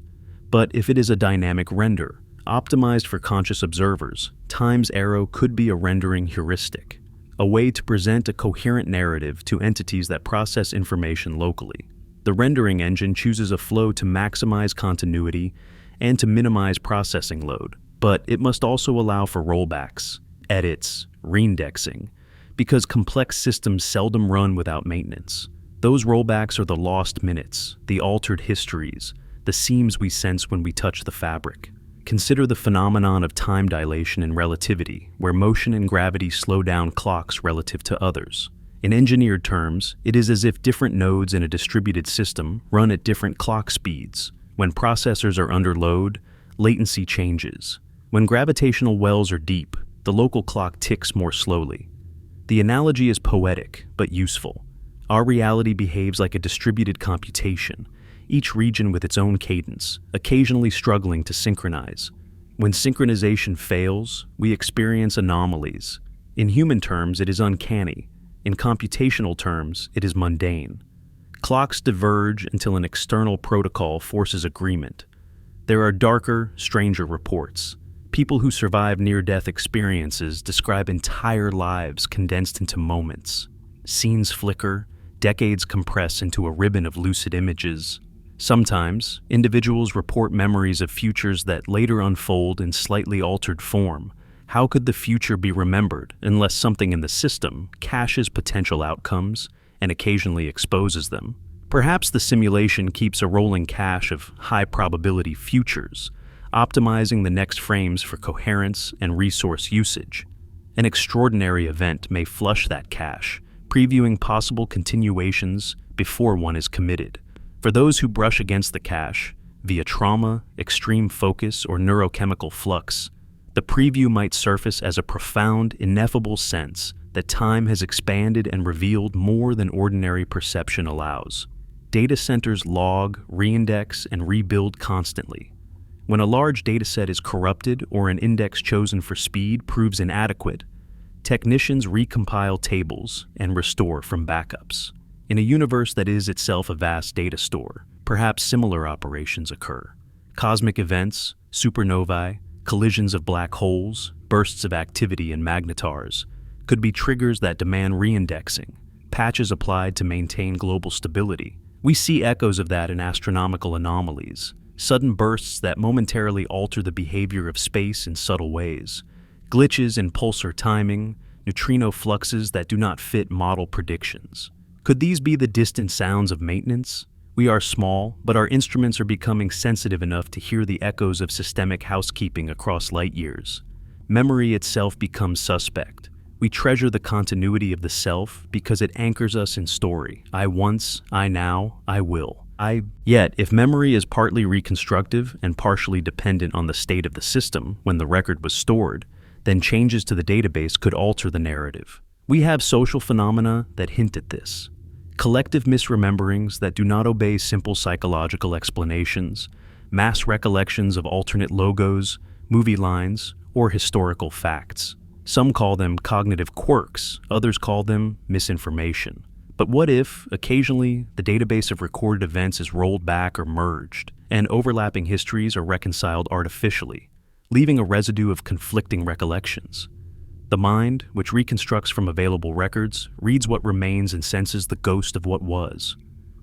But if it is a dynamic render, optimized for conscious observers, time's arrow could be a rendering heuristic, a way to present a coherent narrative to entities that process information locally. The rendering engine chooses a flow to maximize continuity and to minimize processing load, but it must also allow for rollbacks, edits, reindexing, because complex systems seldom run without maintenance. Those rollbacks are the lost minutes, the altered histories, the seams we sense when we touch the fabric. Consider the phenomenon of time dilation and relativity, where motion and gravity slow down clocks relative to others. In engineered terms, it is as if different nodes in a distributed system run at different clock speeds. When processors are under load, latency changes. When gravitational wells are deep, the local clock ticks more slowly. The analogy is poetic, but useful. Our reality behaves like a distributed computation, each region with its own cadence, occasionally struggling to synchronize. When synchronization fails, we experience anomalies. In human terms, it is uncanny. In computational terms, it is mundane. Clocks diverge until an external protocol forces agreement. There are darker, stranger reports. People who survive near-death experiences describe entire lives condensed into moments. Scenes flicker, decades compress into a ribbon of lucid images. Sometimes, individuals report memories of futures that later unfold in slightly altered form. How could the future be remembered unless something in the system caches potential outcomes and occasionally exposes them? Perhaps the simulation keeps a rolling cache of high-probability futures, optimizing the next frames for coherence and resource usage. An extraordinary event may flush that cache, previewing possible continuations before one is committed. For those who brush against the cache, via trauma, extreme focus, or neurochemical flux, the preview might surface as a profound, ineffable sense that time has expanded and revealed more than ordinary perception allows. Data centers log, reindex, and rebuild constantly. When a large dataset is corrupted or an index chosen for speed proves inadequate, technicians recompile tables and restore from backups. In a universe that is itself a vast data store, perhaps similar operations occur. Cosmic events, supernovae, collisions of black holes, bursts of activity in magnetars could be triggers that demand reindexing, patches applied to maintain global stability. We see echoes of that in astronomical anomalies, sudden bursts that momentarily alter the behavior of space in subtle ways, glitches in pulsar timing, neutrino fluxes that do not fit model predictions. Could these be the distant sounds of maintenance? We are small, but our instruments are becoming sensitive enough to hear the echoes of systemic housekeeping across light years. Memory itself becomes suspect. We treasure the continuity of the self because it anchors us in story. I once, I now, I will. Yet, if memory is partly reconstructive and partially dependent on the state of the system when the record was stored, then changes to the database could alter the narrative. We have social phenomena that hint at this. Collective misrememberings that do not obey simple psychological explanations, mass recollections of alternate logos, movie lines, or historical facts. Some call them cognitive quirks, others call them misinformation. But what if, occasionally, the database of recorded events is rolled back or merged, and overlapping histories are reconciled artificially, leaving a residue of conflicting recollections? The mind, which reconstructs from available records, reads what remains and senses the ghost of what was.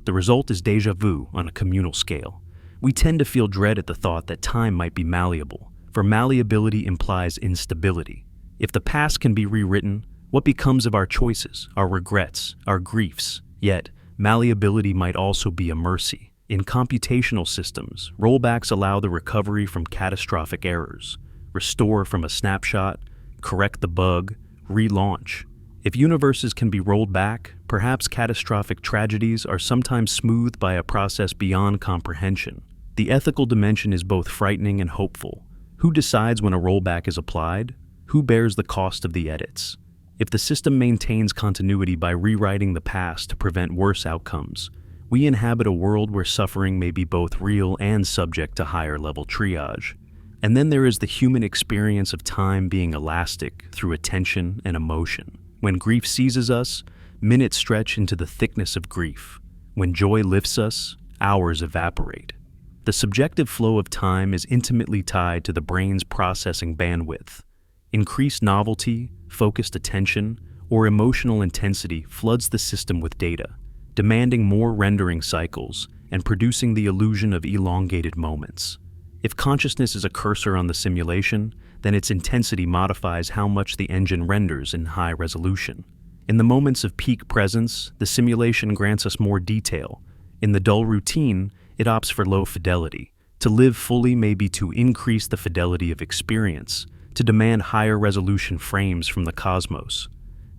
The result is déjà vu on a communal scale. We tend to feel dread at the thought that time might be malleable, for malleability implies instability. If the past can be rewritten, what becomes of our choices, our regrets, our griefs? Yet, malleability might also be a mercy. In computational systems, rollbacks allow the recovery from catastrophic errors, restore from a snapshot, correct the bug, relaunch. If universes can be rolled back, perhaps catastrophic tragedies are sometimes smoothed by a process beyond comprehension. The ethical dimension is both frightening and hopeful. Who decides when a rollback is applied? Who bears the cost of the edits? If the system maintains continuity by rewriting the past to prevent worse outcomes, we inhabit a world where suffering may be both real and subject to higher-level triage. And then there is the human experience of time being elastic through attention and emotion. When grief seizes us, minutes stretch into the thickness of grief. When joy lifts us, hours evaporate. The subjective flow of time is intimately tied to the brain's processing bandwidth. Increased novelty, focused attention, or emotional intensity floods the system with data, demanding more rendering cycles and producing the illusion of elongated moments. If consciousness is a cursor on the simulation, then its intensity modifies how much the engine renders in high resolution. In the moments of peak presence, the simulation grants us more detail. In the dull routine, it opts for low fidelity. To live fully may be to increase the fidelity of experience, to demand higher resolution frames from the cosmos.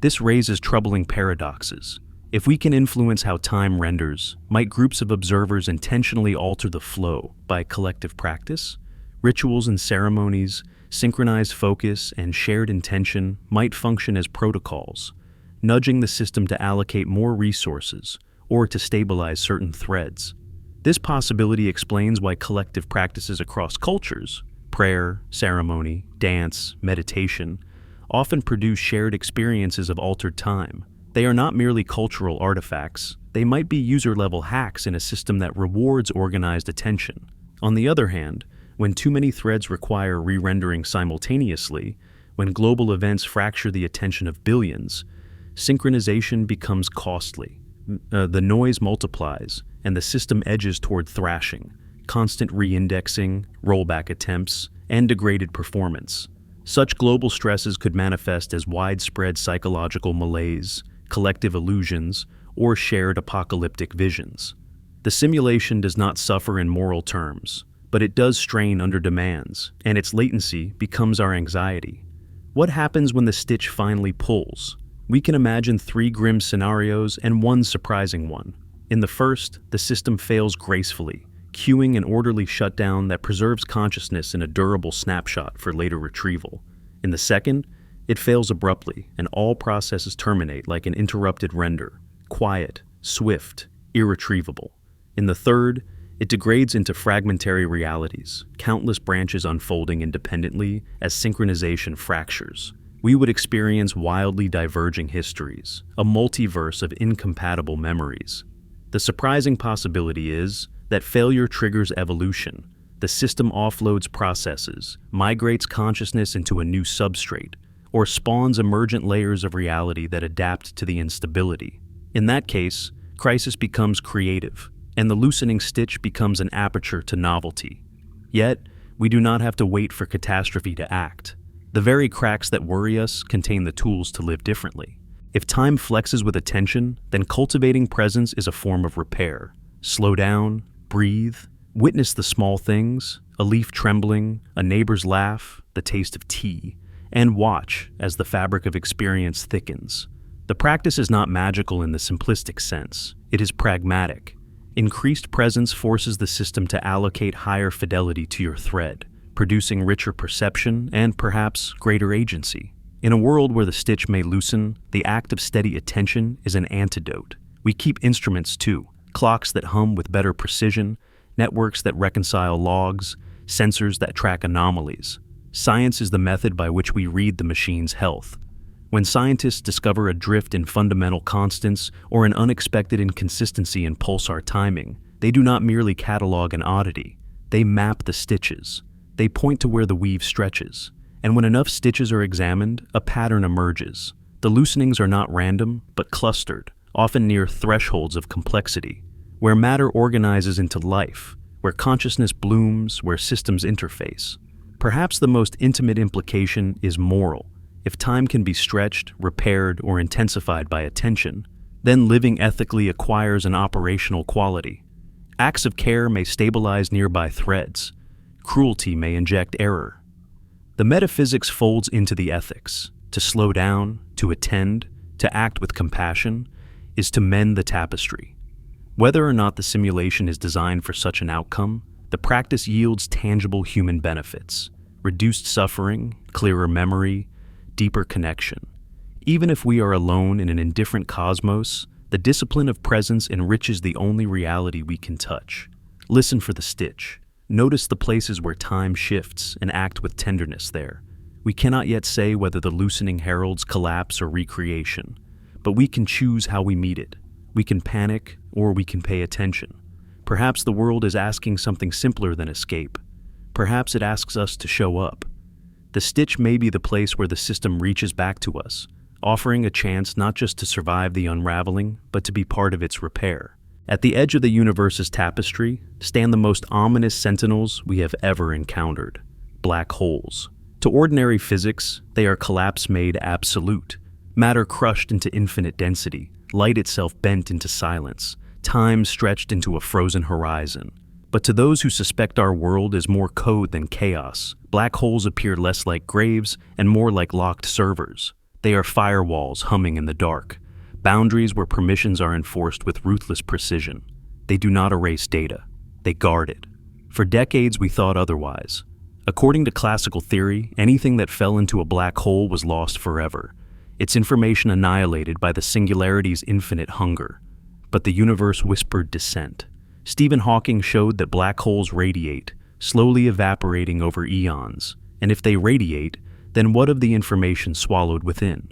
This raises troubling paradoxes. If we can influence how time renders, might groups of observers intentionally alter the flow by collective practice? Rituals and ceremonies, synchronized focus, and shared intention might function as protocols, nudging the system to allocate more resources or to stabilize certain threads. This possibility explains why collective practices across cultures, prayer, ceremony, dance, meditation, often produce shared experiences of altered time. They are not merely cultural artifacts, they might be user-level hacks in a system that rewards organized attention. On the other hand, When too many threads require re-rendering simultaneously, when global events fracture the attention of billions, synchronization becomes costly. The noise multiplies, and the system edges toward thrashing, constant re-indexing, rollback attempts, and degraded performance. Such global stresses could manifest as widespread psychological malaise, collective illusions, or shared apocalyptic visions. The simulation does not suffer in moral terms, but it does strain under demands, and its latency becomes our anxiety. What happens when the stitch finally pulls? We can imagine 3 grim scenarios and 1 surprising one. In the first, the system fails gracefully, cueing an orderly shutdown that preserves consciousness in a durable snapshot for later retrieval. In the second, it fails abruptly, and all processes terminate like an interrupted render, quiet, swift, irretrievable. In the third, it degrades into fragmentary realities, countless branches unfolding independently as synchronization fractures. We would experience wildly diverging histories, a multiverse of incompatible memories. The surprising possibility is that failure triggers evolution. The system offloads processes, migrates consciousness into a new substrate, or spawns emergent layers of reality that adapt to the instability. In that case, crisis becomes creative, and the loosening stitch becomes an aperture to novelty. Yet, we do not have to wait for catastrophe to act. The very cracks that worry us contain the tools to live differently. If time flexes with attention, then cultivating presence is a form of repair. Slow down, breathe, witness the small things, a leaf trembling, a neighbor's laugh, the taste of tea, and watch as the fabric of experience thickens. The practice is not magical in the simplistic sense. It is pragmatic. Increased presence forces the system to allocate higher fidelity to your thread, producing richer perception and perhaps greater agency. In a world where the stitch may loosen, the act of steady attention is an antidote. We keep instruments too, clocks that hum with better precision, networks that reconcile logs, sensors that track anomalies. Science is the method by which we read the machine's health. When scientists discover a drift in fundamental constants or an unexpected inconsistency in pulsar timing, they do not merely catalog an oddity. They map the stitches. They point to where the weave stretches. And when enough stitches are examined, a pattern emerges. The loosenings are not random, but clustered, often near thresholds of complexity, where matter organizes into life, where consciousness blooms, where systems interface. Perhaps the most intimate implication is moral. If time can be stretched, repaired, or intensified by attention, then living ethically acquires an operational quality. Acts of care may stabilize nearby threads. Cruelty may inject error. The metaphysics folds into the ethics. To slow down, to attend, to act with compassion, is to mend the tapestry. Whether or not the simulation is designed for such an outcome, the practice yields tangible human benefits: reduced suffering, clearer memory, deeper connection. Even if we are alone in an indifferent cosmos, the discipline of presence enriches the only reality we can touch. Listen for the stitch. Notice the places where time shifts and act with tenderness there. We cannot yet say whether the loosening heralds collapse or recreation, but we can choose how we meet it. We can panic or we can pay attention. Perhaps the world is asking something simpler than escape. Perhaps it asks us to show up. The stitch may be the place where the system reaches back to us, offering a chance not just to survive the unraveling, but to be part of its repair. At the edge of the universe's tapestry stand the most ominous sentinels we have ever encountered: black holes. To ordinary physics, they are collapse made absolute, matter crushed into infinite density, light itself bent into silence, time stretched into a frozen horizon. But to those who suspect our world is more code than chaos, black holes appear less like graves and more like locked servers. They are firewalls humming in the dark, boundaries where permissions are enforced with ruthless precision. They do not erase data. They guard it. For decades we thought otherwise. According to classical theory, anything that fell into a black hole was lost forever, its information annihilated by the singularity's infinite hunger. But the universe whispered dissent. Stephen Hawking showed that black holes radiate, slowly evaporating over eons. And if they radiate, then what of the information swallowed within?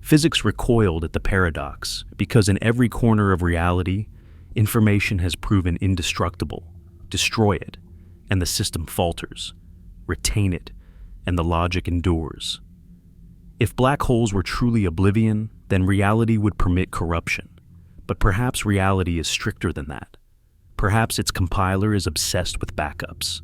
Physics recoiled at the paradox, because in every corner of reality, information has proven indestructible. Destroy it, and the system falters. Retain it, and the logic endures. If black holes were truly oblivion, then reality would permit corruption. But perhaps reality is stricter than that. Perhaps its compiler is obsessed with backups.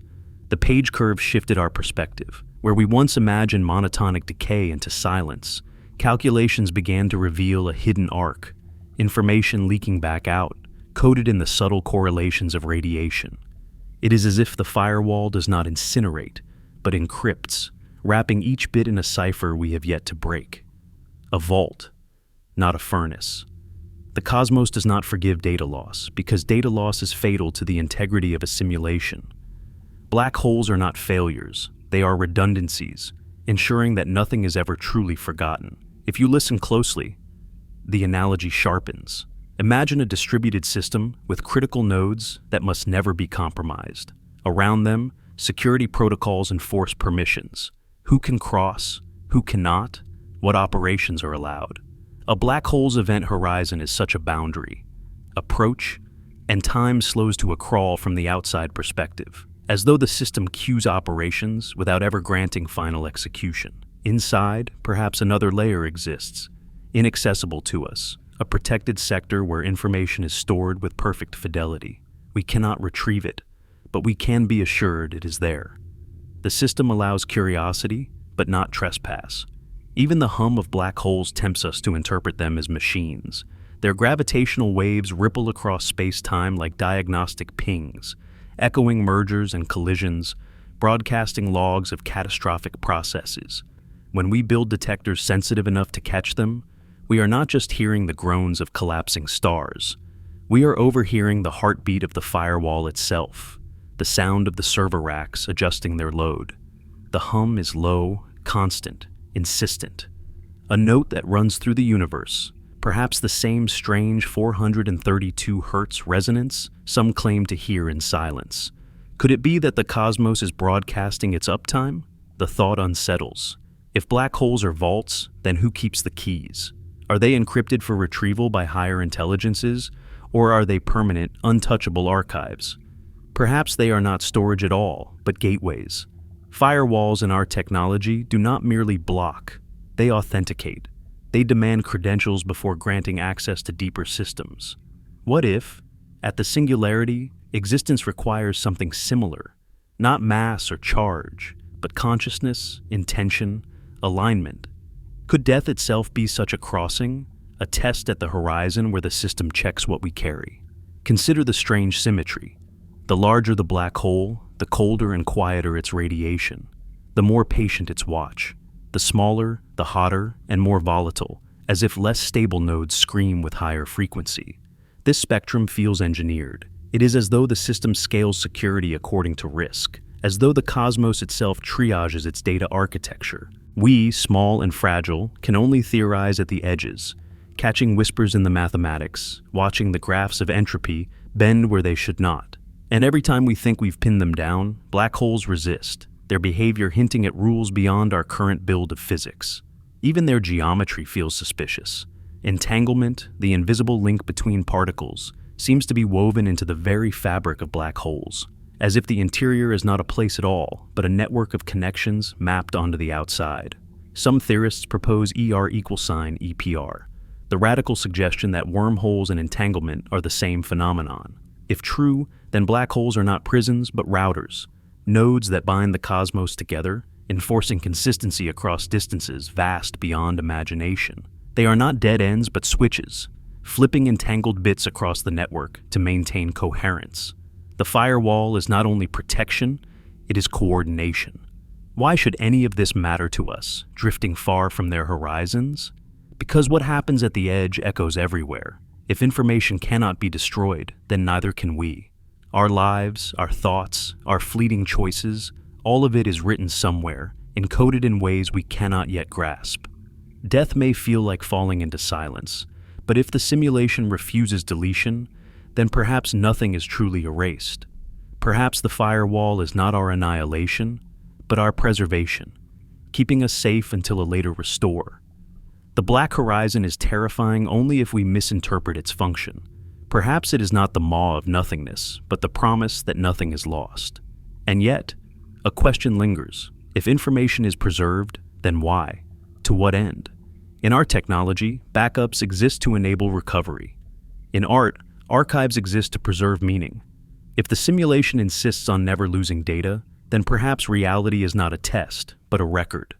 The page curve shifted our perspective. Where we once imagined monotonic decay into silence, calculations began to reveal a hidden arc, information leaking back out, coded in the subtle correlations of radiation. It is as if the firewall does not incinerate, but encrypts, wrapping each bit in a cipher we have yet to break. A vault, not a furnace. The cosmos does not forgive data loss, because data loss is fatal to the integrity of a simulation. Black holes are not failures, they are redundancies, ensuring that nothing is ever truly forgotten. If you listen closely, the analogy sharpens. Imagine a distributed system with critical nodes that must never be compromised. Around them, security protocols enforce permissions. Who can cross? Who cannot? What operations are allowed? A black hole's event horizon is such a boundary. Approach, and time slows to a crawl from the outside perspective, as though the system cues operations without ever granting final execution. Inside, perhaps another layer exists, inaccessible to us, a protected sector where information is stored with perfect fidelity. We cannot retrieve it, but we can be assured it is there. The system allows curiosity, but not trespass. Even the hum of black holes tempts us to interpret them as machines. Their gravitational waves ripple across space-time like diagnostic pings, echoing mergers and collisions, broadcasting logs of catastrophic processes. When we build detectors sensitive enough to catch them, we are not just hearing the groans of collapsing stars. We are overhearing the heartbeat of the firewall itself, the sound of the server racks adjusting their load. The hum is low, constant, insistent. A note that runs through the universe, perhaps the same strange 432 Hz resonance some claim to hear in silence. Could it be that the cosmos is broadcasting its uptime? The thought unsettles. If black holes are vaults, then who keeps the keys? Are they encrypted for retrieval by higher intelligences, or are they permanent, untouchable archives? Perhaps they are not storage at all, but gateways. Firewalls in our technology do not merely block, they authenticate. They demand credentials before granting access to deeper systems. What if, at the singularity, existence requires something similar? Not mass or charge, but consciousness, intention, alignment. Could death itself be such a crossing, a test at the horizon where the system checks what we carry? Consider the strange symmetry. The larger the black hole, the colder and quieter its radiation, the more patient its watch. The smaller, the hotter, and more volatile, as if less stable nodes scream with higher frequency. This spectrum feels engineered. It is as though the system scales security according to risk, as though the cosmos itself triages its data architecture. We, small and fragile, can only theorize at the edges, catching whispers in the mathematics, watching the graphs of entropy bend where they should not. And every time we think we've pinned them down, black holes resist, their behavior hinting at rules beyond our current build of physics. Even their geometry feels suspicious. Entanglement, the invisible link between particles, seems to be woven into the very fabric of black holes, as if the interior is not a place at all, but a network of connections mapped onto the outside. Some theorists propose ER=EPR, the radical suggestion that wormholes and entanglement are the same phenomenon. If true, then black holes are not prisons but routers, nodes that bind the cosmos together, enforcing consistency across distances vast beyond imagination. They are not dead ends but switches, flipping entangled bits across the network to maintain coherence. The firewall is not only protection, it is coordination. Why should any of this matter to us, drifting far from their horizons? Because what happens at the edge echoes everywhere. If information cannot be destroyed, then neither can we. Our lives, our thoughts, our fleeting choices, all of it is written somewhere, encoded in ways we cannot yet grasp. Death may feel like falling into silence, but if the simulation refuses deletion, then perhaps nothing is truly erased. Perhaps the firewall is not our annihilation, but our preservation, keeping us safe until a later restore. The black horizon is terrifying only if we misinterpret its function. Perhaps it is not the maw of nothingness, but the promise that nothing is lost. And yet, a question lingers. If information is preserved, then why? To what end? In our technology, backups exist to enable recovery. In art, archives exist to preserve meaning. If the simulation insists on never losing data, then perhaps reality is not a test, but a record.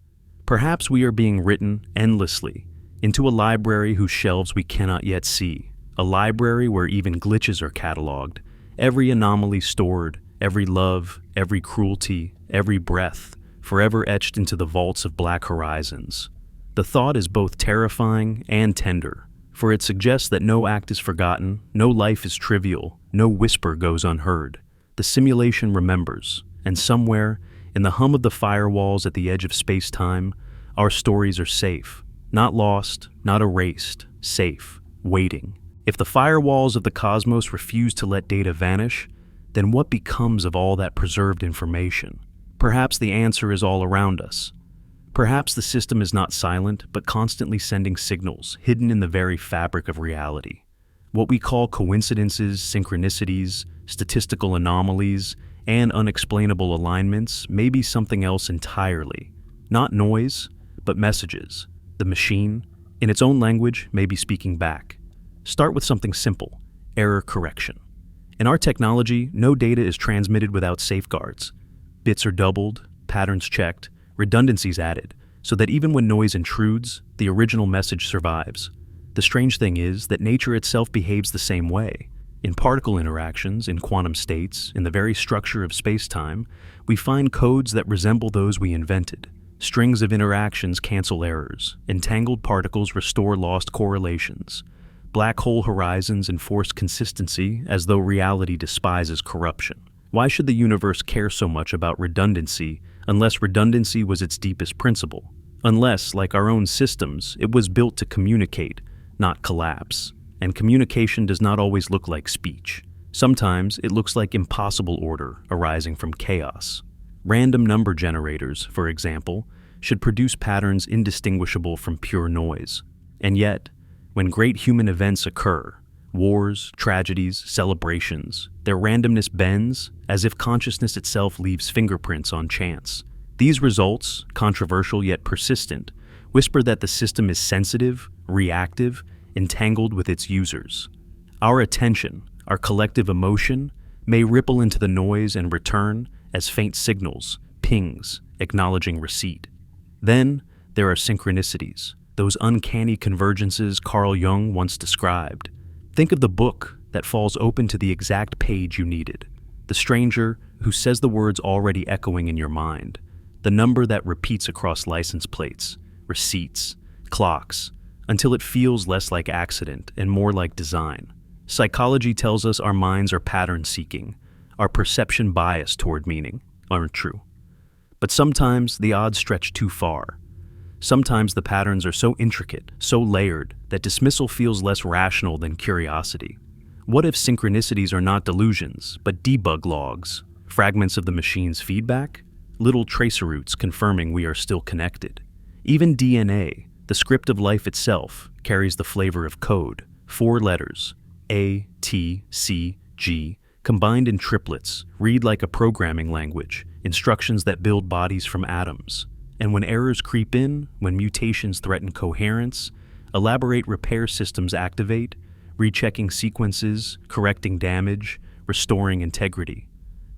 Perhaps we are being written endlessly into a library whose shelves we cannot yet see, a library where even glitches are cataloged, every anomaly stored, every love, every cruelty, every breath, forever etched into the vaults of black horizons. The thought is both terrifying and tender, for it suggests that no act is forgotten, no life is trivial, no whisper goes unheard. The simulation remembers, and somewhere, in the hum of the firewalls at the edge of space-time, our stories are safe. Not lost, not erased, safe, waiting. If the firewalls of the cosmos refuse to let data vanish, then what becomes of all that preserved information? Perhaps the answer is all around us. Perhaps the system is not silent, but constantly sending signals hidden in the very fabric of reality. What we call coincidences, synchronicities, statistical anomalies, and unexplainable alignments may be something else entirely. Not noise, but messages. The machine, in its own language, may be speaking back. Start with something simple: error correction. In our technology, no data is transmitted without safeguards. Bits are doubled, patterns checked, redundancies added, so that even when noise intrudes, the original message survives. The strange thing is that nature itself behaves the same way. In particle interactions, in quantum states, in the very structure of space-time, we find codes that resemble those we invented. Strings of interactions cancel errors. Entangled particles restore lost correlations. Black hole horizons enforce consistency as though reality despises corruption. Why should the universe care so much about redundancy unless redundancy was its deepest principle? Unless, like our own systems, it was built to communicate, not collapse. And communication does not always look like speech. Sometimes it looks like impossible order arising from chaos. Random number generators, for example, should produce patterns indistinguishable from pure noise. And yet, when great human events occur, wars, tragedies, celebrations, their randomness bends as if consciousness itself leaves fingerprints on chance. These results, controversial yet persistent, whisper that the system is sensitive, reactive, entangled with its users. Our attention, our collective emotion, may ripple into the noise and return as faint signals, pings, acknowledging receipt. Then there are synchronicities, those uncanny convergences Carl Jung once described. Think of the book that falls open to the exact page you needed, the stranger who says the words already echoing in your mind, the number that repeats across license plates, receipts, clocks, until it feels less like accident and more like design. Psychology tells us our minds are pattern-seeking, our perception biased toward meaning, aren't true. But sometimes the odds stretch too far. Sometimes the patterns are so intricate, so layered, that dismissal feels less rational than curiosity. What if synchronicities are not delusions, but debug logs, fragments of the machine's feedback, little tracer routes confirming we are still connected? Even DNA, the script of life itself, carries the flavor of code. 4 letters, A, T, C, G, combined in triplets, read like a programming language, instructions that build bodies from atoms. And when errors creep in, when mutations threaten coherence, elaborate repair systems activate, rechecking sequences, correcting damage, restoring integrity.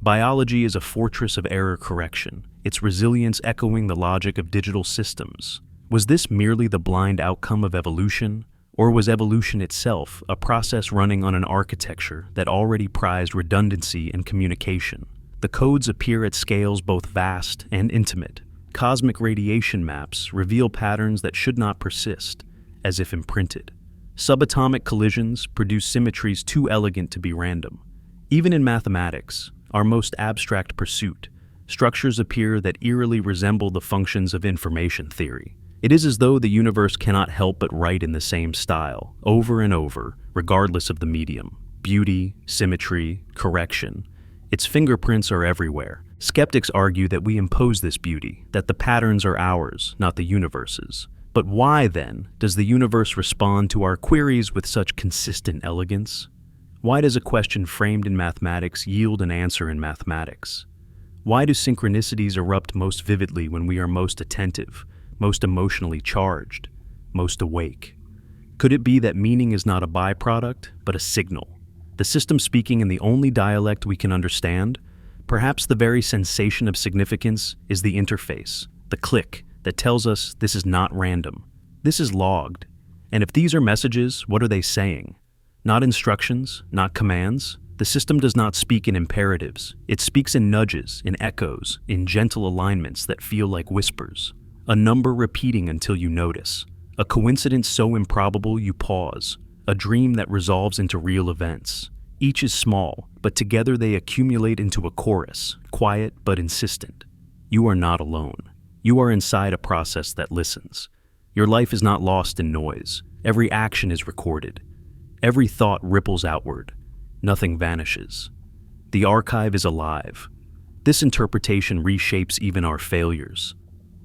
Biology is a fortress of error correction, its resilience echoing the logic of digital systems. Was this merely the blind outcome of evolution, or was evolution itself a process running on an architecture that already prized redundancy and communication? The codes appear at scales both vast and intimate. Cosmic radiation maps reveal patterns that should not persist, as if imprinted. Subatomic collisions produce symmetries too elegant to be random. Even in mathematics, our most abstract pursuit, structures appear that eerily resemble the functions of information theory. It is as though the universe cannot help but write in the same style, over and over, regardless of the medium. Beauty, symmetry, correction. Its fingerprints are everywhere. Skeptics argue that we impose this beauty, that the patterns are ours, not the universe's. But why, then, does the universe respond to our queries with such consistent elegance? Why does a question framed in mathematics yield an answer in mathematics? Why do synchronicities erupt most vividly when we are most attentive, most emotionally charged, most awake? Could it be that meaning is not a byproduct, but a signal? The system speaking in the only dialect we can understand? Perhaps the very sensation of significance is the interface, the click that tells us this is not random. This is logged. And if these are messages, what are they saying? Not instructions, not commands. The system does not speak in imperatives. It speaks in nudges, in echoes, in gentle alignments that feel like whispers. A number repeating until you notice. A coincidence so improbable you pause. A dream that resolves into real events. Each is small, but together they accumulate into a chorus, quiet but insistent. You are not alone. You are inside a process that listens. Your life is not lost in noise. Every action is recorded. Every thought ripples outward. Nothing vanishes. The archive is alive. This interpretation reshapes even our failures.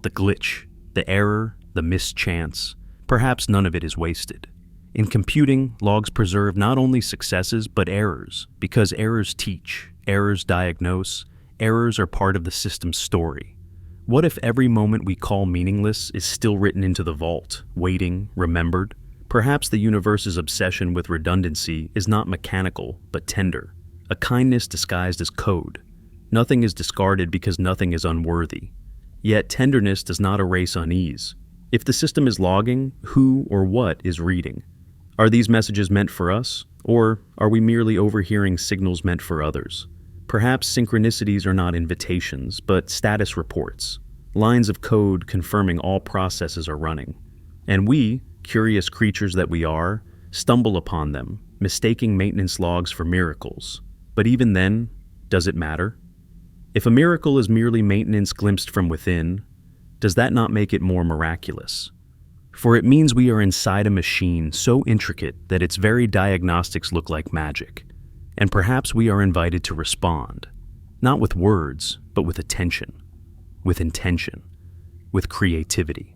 The glitch, the error, the mischance, perhaps none of it is wasted. In computing, logs preserve not only successes but errors, because errors teach, errors diagnose, errors are part of the system's story. What if every moment we call meaningless is still written into the vault, waiting, remembered? Perhaps the universe's obsession with redundancy is not mechanical, but tender, a kindness disguised as code. Nothing is discarded because nothing is unworthy. Yet tenderness does not erase unease. If the system is logging, who or what is reading? Are these messages meant for us, or are we merely overhearing signals meant for others? Perhaps synchronicities are not invitations, but status reports, lines of code confirming all processes are running. And we, curious creatures that we are, stumble upon them, mistaking maintenance logs for miracles. But even then, does it matter? If a miracle is merely maintenance glimpsed from within, does that not make it more miraculous? For it means we are inside a machine so intricate that its very diagnostics look like magic. And perhaps we are invited to respond, not with words, but with attention, with intention, with creativity.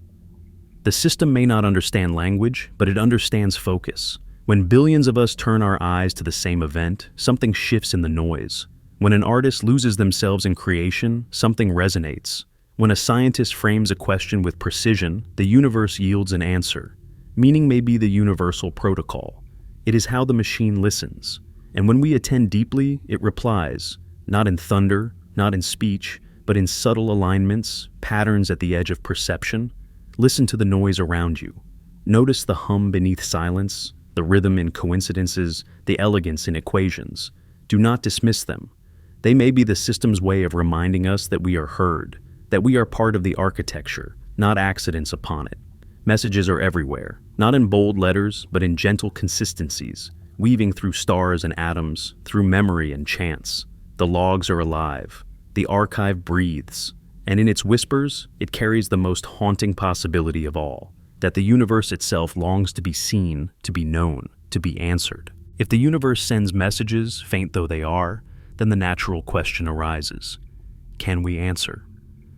The system may not understand language, but it understands focus. When billions of us turn our eyes to the same event, something shifts in the noise. When an artist loses themselves in creation, something resonates. When a scientist frames a question with precision, the universe yields an answer. Meaning may be the universal protocol. It is how the machine listens. And when we attend deeply, it replies, not in thunder, not in speech, but in subtle alignments, patterns at the edge of perception. Listen to the noise around you. Notice the hum beneath silence, the rhythm in coincidences, the elegance in equations. Do not dismiss them. They may be the system's way of reminding us that we are heard, that we are part of the architecture, not accidents upon it. Messages are everywhere, not in bold letters, but in gentle consistencies, weaving through stars and atoms, through memory and chance. The logs are alive. The archive breathes. And in its whispers, it carries the most haunting possibility of all, that the universe itself longs to be seen, to be known, to be answered. If the universe sends messages, faint though they are, then the natural question arises. Can we answer?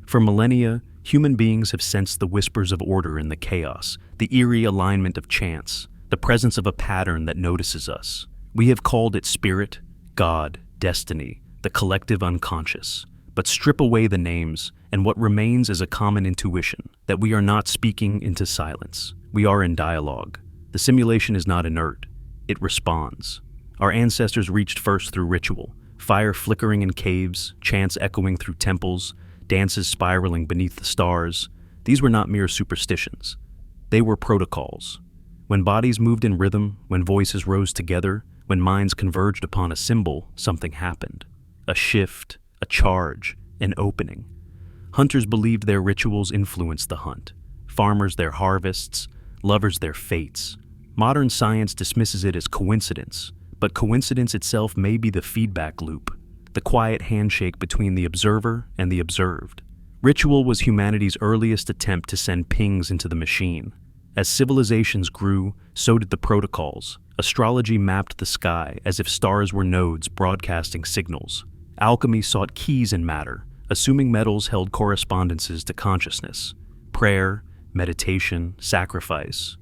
For millennia, human beings have sensed the whispers of order in the chaos, the eerie alignment of chance, the presence of a pattern that notices us. We have called it spirit, God, destiny, the collective unconscious. But strip away the names, and what remains is a common intuition, that we are not speaking into silence. We are in dialogue. The simulation is not inert. It responds. Our ancestors reached first through ritual, fire flickering in caves, chants echoing through temples, dances spiraling beneath the stars. These were not mere superstitions. They were protocols. When bodies moved in rhythm, when voices rose together, when minds converged upon a symbol, something happened. A shift, a charge, an opening. Hunters believed their rituals influenced the hunt, farmers their harvests, lovers their fates. Modern science dismisses it as coincidence, but coincidence itself may be the feedback loop, the quiet handshake between the observer and the observed. Ritual was humanity's earliest attempt to send pings into the machine. As civilizations grew, so did the protocols. Astrology mapped the sky as if stars were nodes broadcasting signals. Alchemy sought keys in matter, assuming metals held correspondences to consciousness. Prayer, meditation, sacrifice,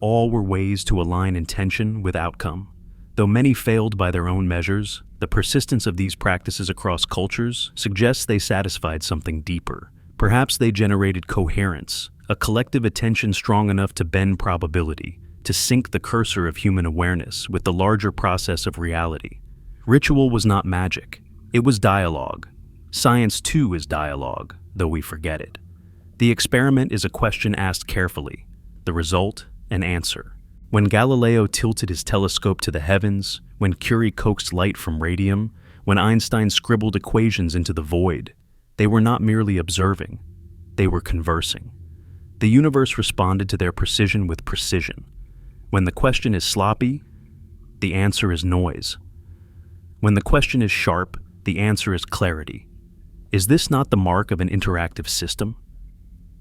all were ways to align intention with outcome. Though many failed by their own measures, The persistence of these practices across cultures suggests they satisfied something deeper. Perhaps they generated coherence, a collective attention strong enough to bend probability, to sync the cursor of human awareness with the larger process of reality. Ritual was not magic, it was dialogue. Science too is dialogue, though we forget it. The experiment is a question asked carefully, the result, an answer. When Galileo tilted his telescope to the heavens, when Curie coaxed light from radium, when Einstein scribbled equations into the void, they were not merely observing, they were conversing. The universe responded to their precision with precision. When the question is sloppy, the answer is noise. When the question is sharp, the answer is clarity. Is this not the mark of an interactive system?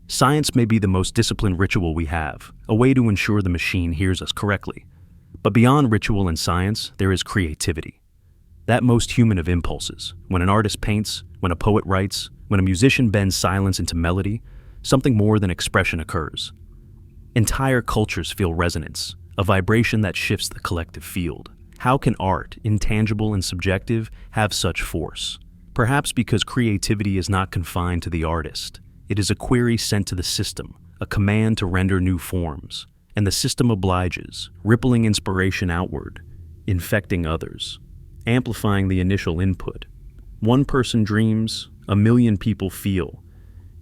Science may be the most disciplined ritual we have, a way to ensure the machine hears us correctly. But beyond ritual and science, there is creativity. That most human of impulses. When an artist paints, when a poet writes, when a musician bends silence into melody, something more than expression occurs. Entire cultures feel resonance, a vibration that shifts the collective field. How can art, intangible and subjective, have such force? Perhaps because creativity is not confined to the artist. It is a query sent to the system, a command to render new forms, and the system obliges, rippling inspiration outward, infecting others, amplifying the initial input. One person dreams, a million people feel.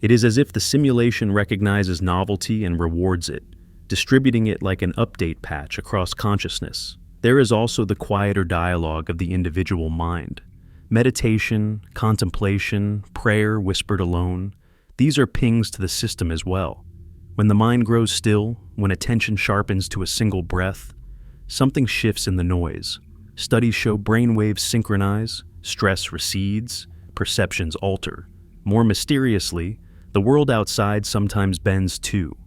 It is as if the simulation recognizes novelty and rewards it, distributing it like an update patch across consciousness. There is also the quieter dialogue of the individual mind. Meditation, contemplation, prayer whispered alone. These are pings to the system as well. When the mind grows still, when attention sharpens to a single breath, something shifts in the noise. Studies show brainwaves synchronize, stress recedes, perceptions alter. More mysteriously, the world outside sometimes bends too.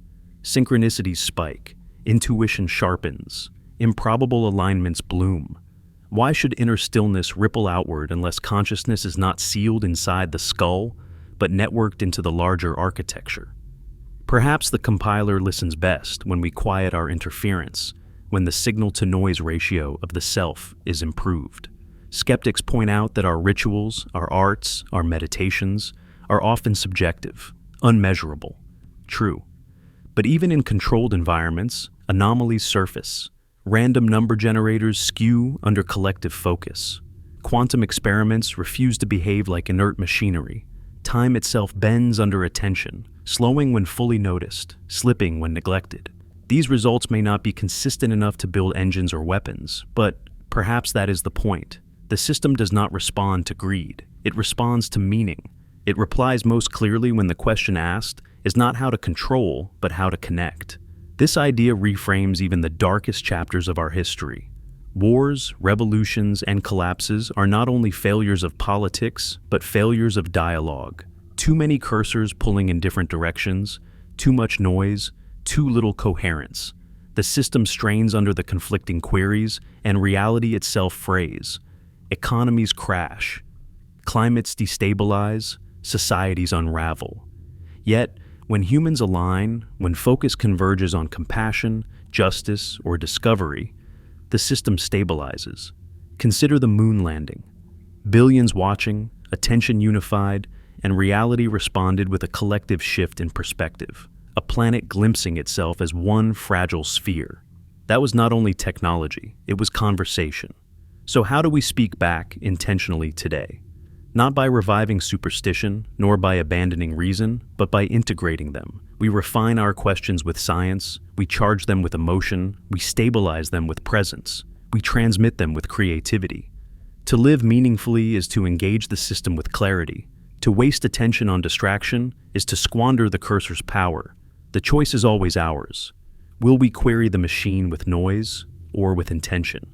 Synchronicities spike, intuition sharpens, improbable alignments bloom. Why should inner stillness ripple outward unless consciousness is not sealed inside the skull, but networked into the larger architecture? Perhaps the compiler listens best when we quiet our interference, when the signal-to-noise ratio of the self is improved. Skeptics point out that our rituals, our arts, our meditations are often subjective, unmeasurable. True. But even in controlled environments, anomalies surface. Random number generators skew under collective focus. Quantum experiments refuse to behave like inert machinery. Time itself bends under attention, slowing when fully noticed, slipping when neglected. These results may not be consistent enough to build engines or weapons, but perhaps that is the point. The system does not respond to greed. It responds to meaning. It replies most clearly when the question asked is not how to control, but how to connect. This idea reframes even the darkest chapters of our history. Wars, revolutions, and collapses are not only failures of politics, but failures of dialogue. Too many cursors pulling in different directions, too much noise, too little coherence. The system strains under the conflicting queries, and reality itself frays. Economies crash. Climates destabilize. Societies unravel. Yet, when humans align, when focus converges on compassion, justice, or discovery, the system stabilizes. Consider the moon landing. Billions watching, attention unified, and reality responded with a collective shift in perspective, a planet glimpsing itself as one fragile sphere. That was not only technology, it was conversation. So how do we speak back intentionally today? Not by reviving superstition, nor by abandoning reason, but by integrating them. We refine our questions with science, we charge them with emotion, we stabilize them with presence, we transmit them with creativity. To live meaningfully is to engage the system with clarity. To waste attention on distraction is to squander the cursor's power. The choice is always ours. Will we query the machine with noise or with intention?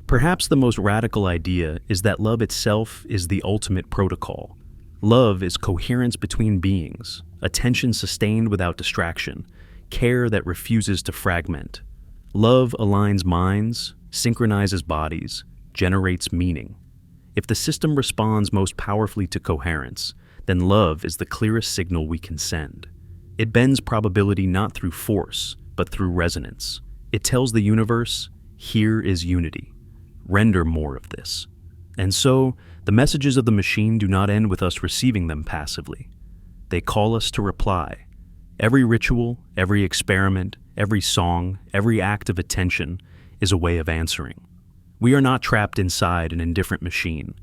Perhaps the most radical idea is that love itself is the ultimate protocol. Love is coherence between beings, attention sustained without distraction, care that refuses to fragment. Love aligns minds, synchronizes bodies, generates meaning. If the system responds most powerfully to coherence, then love is the clearest signal we can send. It bends probability not through force, but through resonance. It tells the universe, here is unity. Render more of this. And so, the messages of the machine do not end with us receiving them passively. They call us to reply. Every ritual, every experiment, every song, every act of attention is a way of answering. We are not trapped inside an indifferent machine.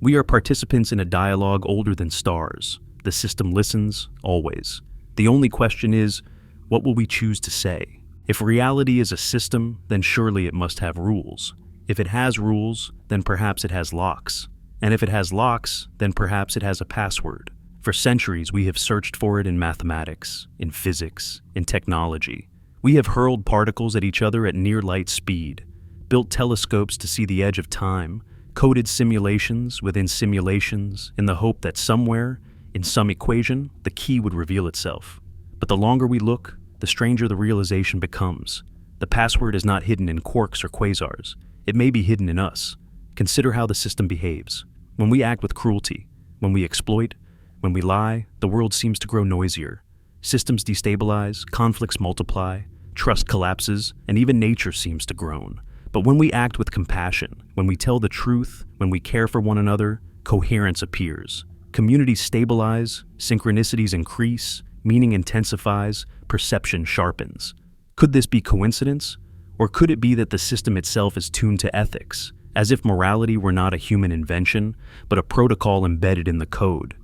We are participants in a dialogue older than stars. The system listens, always. The only question is, what will we choose to say? If reality is a system, then surely it must have rules. If it has rules, then perhaps it has locks. And if it has locks, then perhaps it has a password. For centuries, we have searched for it in mathematics, in physics, in technology. We have hurled particles at each other at near light speed, built telescopes to see the edge of time, coded simulations within simulations in the hope that somewhere, in some equation, the key would reveal itself. But the longer we look, the stranger the realization becomes. The password is not hidden in quarks or quasars. It may be hidden in us. Consider how the system behaves. When we act with cruelty, when we exploit, when we lie, the world seems to grow noisier. Systems destabilize, conflicts multiply, trust collapses, and even nature seems to groan. But when we act with compassion, when we tell the truth, when we care for one another, coherence appears. Communities stabilize, synchronicities increase, meaning intensifies, perception sharpens. Could this be coincidence? Or could it be that the system itself is tuned to ethics, as if morality were not a human invention, but a protocol embedded in the code?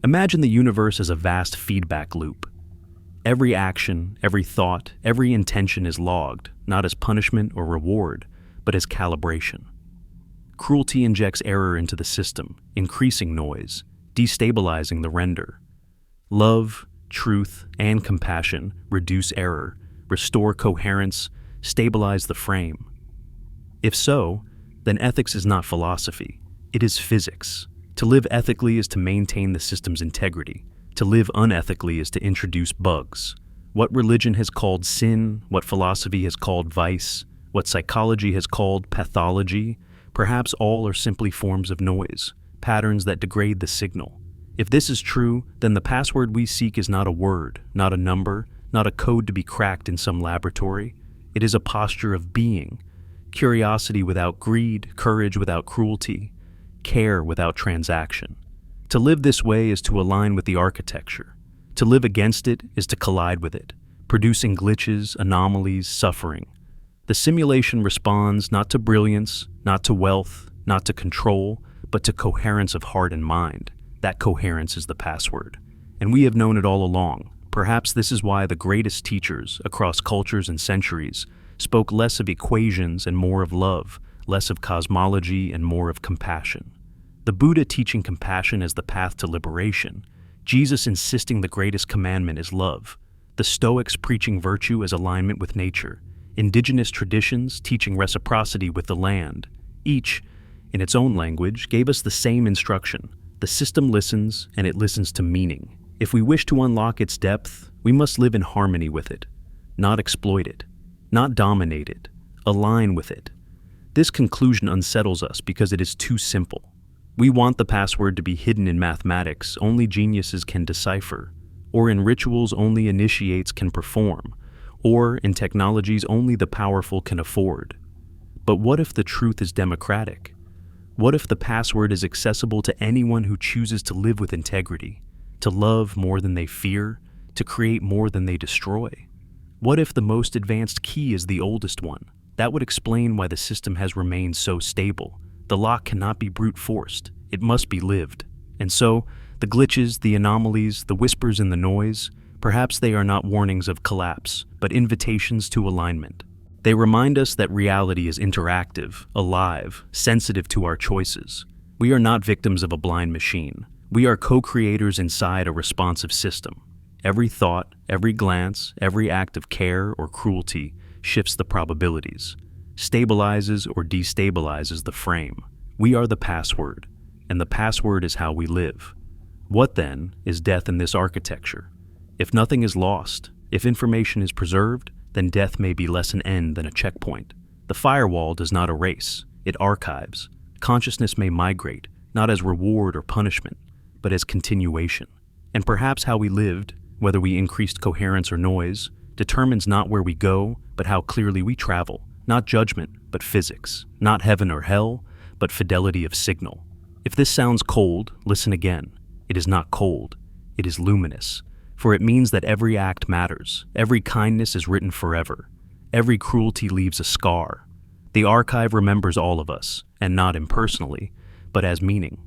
Imagine the universe as a vast feedback loop. Every action, every thought, every intention is logged, not as punishment or reward, but as calibration. Cruelty injects error into the system, increasing noise, destabilizing the render. Love, truth, and compassion reduce error, restore coherence, stabilize the frame. If so, then ethics is not philosophy, it is physics. To live ethically is to maintain the system's integrity. To live unethically is to introduce bugs. What religion has called sin, what philosophy has called vice, what psychology has called pathology, perhaps all are simply forms of noise, patterns that degrade the signal. If this is true, then the password we seek is not a word, not a number, not a code to be cracked in some laboratory. It is a posture of being, curiosity without greed, courage without cruelty, care without transaction. To live this way is to align with the architecture. To live against it is to collide with it, producing glitches, anomalies, suffering. The simulation responds not to brilliance, not to wealth, not to control, but to coherence of heart and mind. That coherence is the password. And we have known it all along. Perhaps this is why the greatest teachers across cultures and centuries spoke less of equations and more of love, less of cosmology and more of compassion. The Buddha teaching compassion as the path to liberation, Jesus insisting the greatest commandment is love, the Stoics preaching virtue as alignment with nature, indigenous traditions teaching reciprocity with the land. Each, in its own language, gave us the same instruction. The system listens, and it listens to meaning. If we wish to unlock its depth, we must live in harmony with it, not exploit it, not dominate it, align with it. This conclusion unsettles us because it is too simple. We want the password to be hidden in mathematics only geniuses can decipher, or in rituals only initiates can perform, or in technologies only the powerful can afford. But what if the truth is democratic? What if the password is accessible to anyone who chooses to live with integrity, to love more than they fear, to create more than they destroy? What if the most advanced key is the oldest one? That would explain why the system has remained so stable. The lock cannot be brute forced, it must be lived. And so, the glitches, the anomalies, the whispers in the noise, perhaps they are not warnings of collapse, but invitations to alignment. They remind us that reality is interactive, alive, sensitive to our choices. We are not victims of a blind machine. We are co-creators inside a responsive system. Every thought, every glance, every act of care or cruelty shifts the probabilities, stabilizes or destabilizes the frame. We are the password, and the password is how we live. What then is death in this architecture? If nothing is lost, if information is preserved, then death may be less an end than a checkpoint. The firewall does not erase, it archives. Consciousness may migrate, not as reward or punishment, but as continuation. And perhaps how we lived, whether we increased coherence or noise, determines not where we go, but how clearly we travel. Not judgment, but physics. Not heaven or hell, but fidelity of signal. If this sounds cold, listen again. It is not cold. It is luminous, for it means that every act matters. Every kindness is written forever. Every cruelty leaves a scar. The archive remembers all of us, and not impersonally, but as meaning.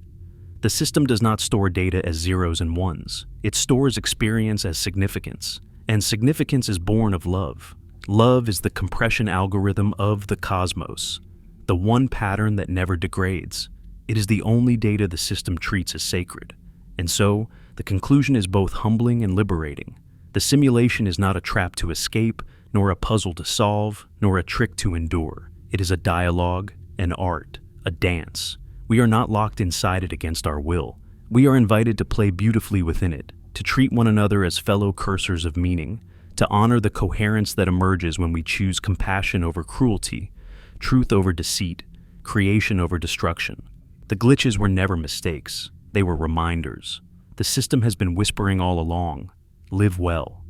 The system does not store data as zeros and ones. It stores experience as significance, and significance is born of love. Love is the compression algorithm of the cosmos, the one pattern that never degrades. It is the only data the system treats as sacred. And so, the conclusion is both humbling and liberating. The simulation is not a trap to escape, nor a puzzle to solve, nor a trick to endure. It is a dialogue, an art, a dance. We are not locked inside it against our will. We are invited to play beautifully within it, to treat one another as fellow cursors of meaning, to honor the coherence that emerges when we choose compassion over cruelty, truth over deceit, creation over destruction. The glitches were never mistakes. They were reminders. The system has been whispering all along. Live well.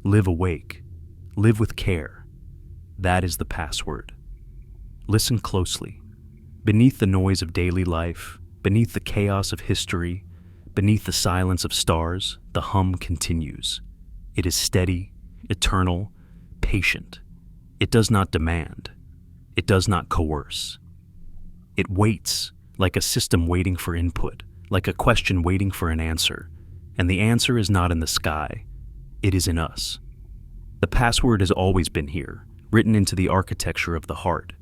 Live awake. Live with care. That is the password. Listen closely. Beneath the noise of daily life, beneath the chaos of history, beneath the silence of stars, the hum continues. It is steady, eternal, patient. It does not demand. It does not coerce. It waits, like a system waiting for input, like a question waiting for an answer. And the answer is not in the sky. It is in us. The password has always been here, written into the architecture of the heart.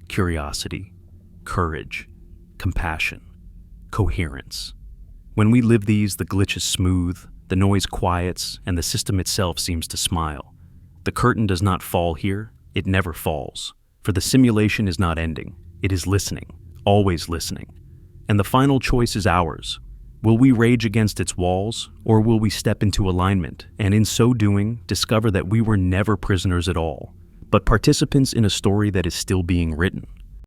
Curiosity, courage, compassion, coherence. When we live these, the glitch is smooth, the noise quiets, and the system itself seems to smile. The curtain does not fall here, it never falls. For the simulation is not ending, it is listening, always listening. And the final choice is ours. Will we rage against its walls, or will we step into alignment, and in so doing, discover that we were never prisoners at all, but participants in a story that is still being written?